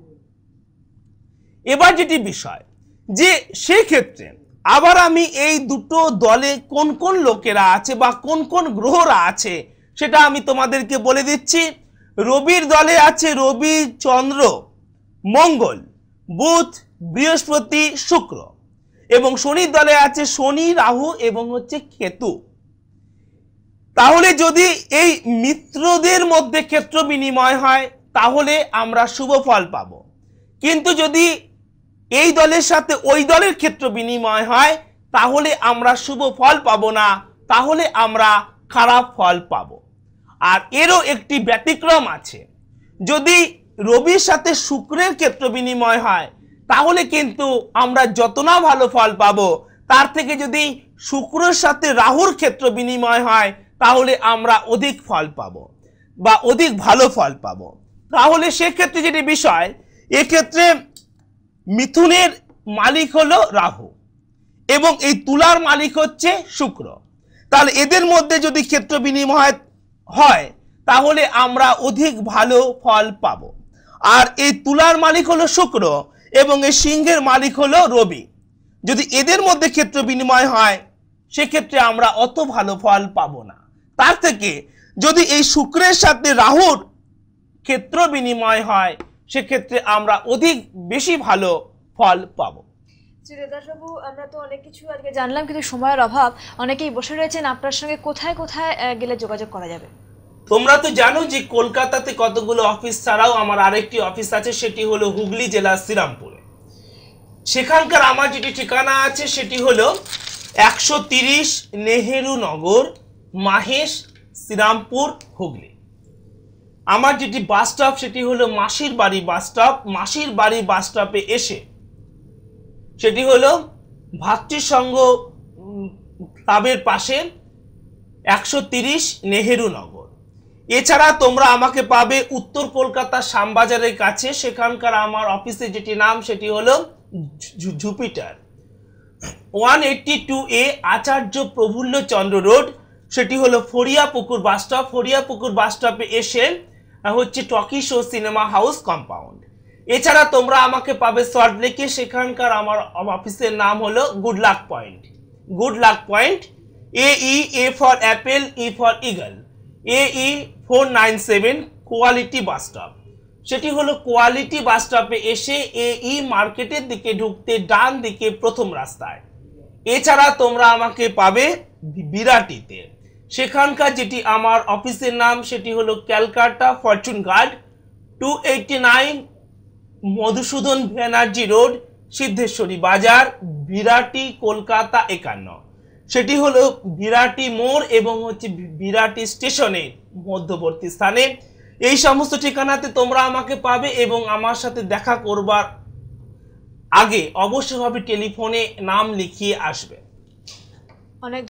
এবার যেটি বিষয় যে সেক্ষেত্রে আবার আমি এই দুটো দলে কোন কোন লোকেরা আছে বা কোন কোন গ্রহরা আছে সেটা আমি তোমাদেরকে বলে দিচ্ছি। রবির দলে আছে রবি, চন্দ্র, মঙ্গল, বুধ, বৃহস্পতি, শুক্র, এবং শনির দলে আছে শনি, রাহু এবং কেতু। তাহলে যদি এই মিত্রদের মধ্যে ক্ষেত্র বিনিময় হয় তাহলে আমরা শুভ ফল পাবো, কিন্তু যদি এই দলের সাথে ওই দলের ক্ষেত্র বিনিময় হয় তাহলে আমরা শুভ ফল পাবো না, তাহলে আমরা খারাপ ফল পাবো। আর এরও একটি ব্যতিক্রম আছে, যদি রবির সাথে শুক্রের ক্ষেত্র বিনিময় হয় তাহলে কিন্তু আমরা যত না ভালো ফল পাবো, তার থেকে যদি শুক্রের সাথে রাহুর ক্ষেত্র বিনিময় হয় তাহলে আমরা অধিক ফল পাবো বা অধিক ভালো ফল পাবো। তাহলে সেক্ষেত্রে যেটি বিষয়, এক্ষেত্রে মিথুনের মালিক হলো রাহু এবং এই তুলার মালিক হচ্ছে শুক্র। তাহলে এদের মধ্যে যদি ক্ষেত্র বিনিময় হয় তাহলে আমরা অধিক ভালো ফল পাবো। আর এই তুলার মালিক হলো শুক্র এবং এই সিংহের মালিক হলো রবি। যদি এদের মধ্যে ক্ষেত্র বিনিময় হয় সেক্ষেত্রে আমরা অত ভালো ফল পাবো না। তার থেকে যদি এই শুক্রের সাথে রাহুর ক্ষেত্র বিনিময় হয় সেক্ষেত্রে আমরা অধিক বেশি ভালো ফল পাবো। শ্রীদাসবাবু, আমরা তো অনেক কিছু আজকে জানলাম, কিন্তু সময়ের অভাব, অনেকেই বসে রয়েছেন, আপনার সঙ্গে কোথায় কোথায় গেলে যোগাযোগ করা যাবে? তোমরা তো জানো যে কলকাতাতে কতগুলো অফিস ছাড়াও আমার আরেকটি অফিস আছে, সেটি হলো হুগলি জেলার শ্রীরামপুরে। সেখানকার আমার যেটি ঠিকানা আছে সেটি হলো 130 নেহেরু নগর, মাহেশ, শ্রীরামপুর, হুগলি। আমার যেটি বাস স্টপ সেটি হলো মাসির বাড়ি বাস স্টপ। মাসির বাড়ি বাস স্টপে এসে সেটি হলো ভাতৃসংঘ ক্লাবের পাশে 130 নেহেরু নগর। এছাড়া তোমরা আমাকে পাবে উত্তর কলকাতা শ্যামবাজারের কাছে, সেখানকার আমার অফিসে যেটি নাম সেটি হলো জুপিটার, 182A আচার্য প্রফুল্ল চন্দ্র রোড, সেটি হলো ফরিয়াপুকুর বাস স্টপ। ফরিয়াপুকুর বাস স্টপে এসে হচ্ছে talkie show cinema house compound. এছাড়া তোমরা আমাকে পাবে সল্টলেকে, সেখানকার আমার অফিসের নাম হলো good luck point. Good luck point, AE for Apple, E for eagle, AE 497 quality bus stop. সেটি হলো কোয়ালিটি বাস স্টপে এসে AE মার্কেটের দিকে ঢুকতে ডান দিকে প্রথম রাস্তায়। এছাড়া তোমরা আমাকে পাবে বিরাটিতে, সেখানকার যেটি আমার অফিসের নাম সেটি হলো Calcutta Fortune Guard, 289 Madhusudan Banerjee road, Siddheshwari Bazar, Birati, Kolkata 51। সেটি হলো বিরাটি মোড় এবং হচ্ছে বিরাটি স্টেশনের মধ্যবর্তী স্থানে। এই সমস্ত ঠিকানাতে তোমরা আমাকে পাবে এবং আমার সাথে দেখা করবার আগে অবশ্যভাবে টেলিফোনে নাম লিখিয়ে আসবে। অনেক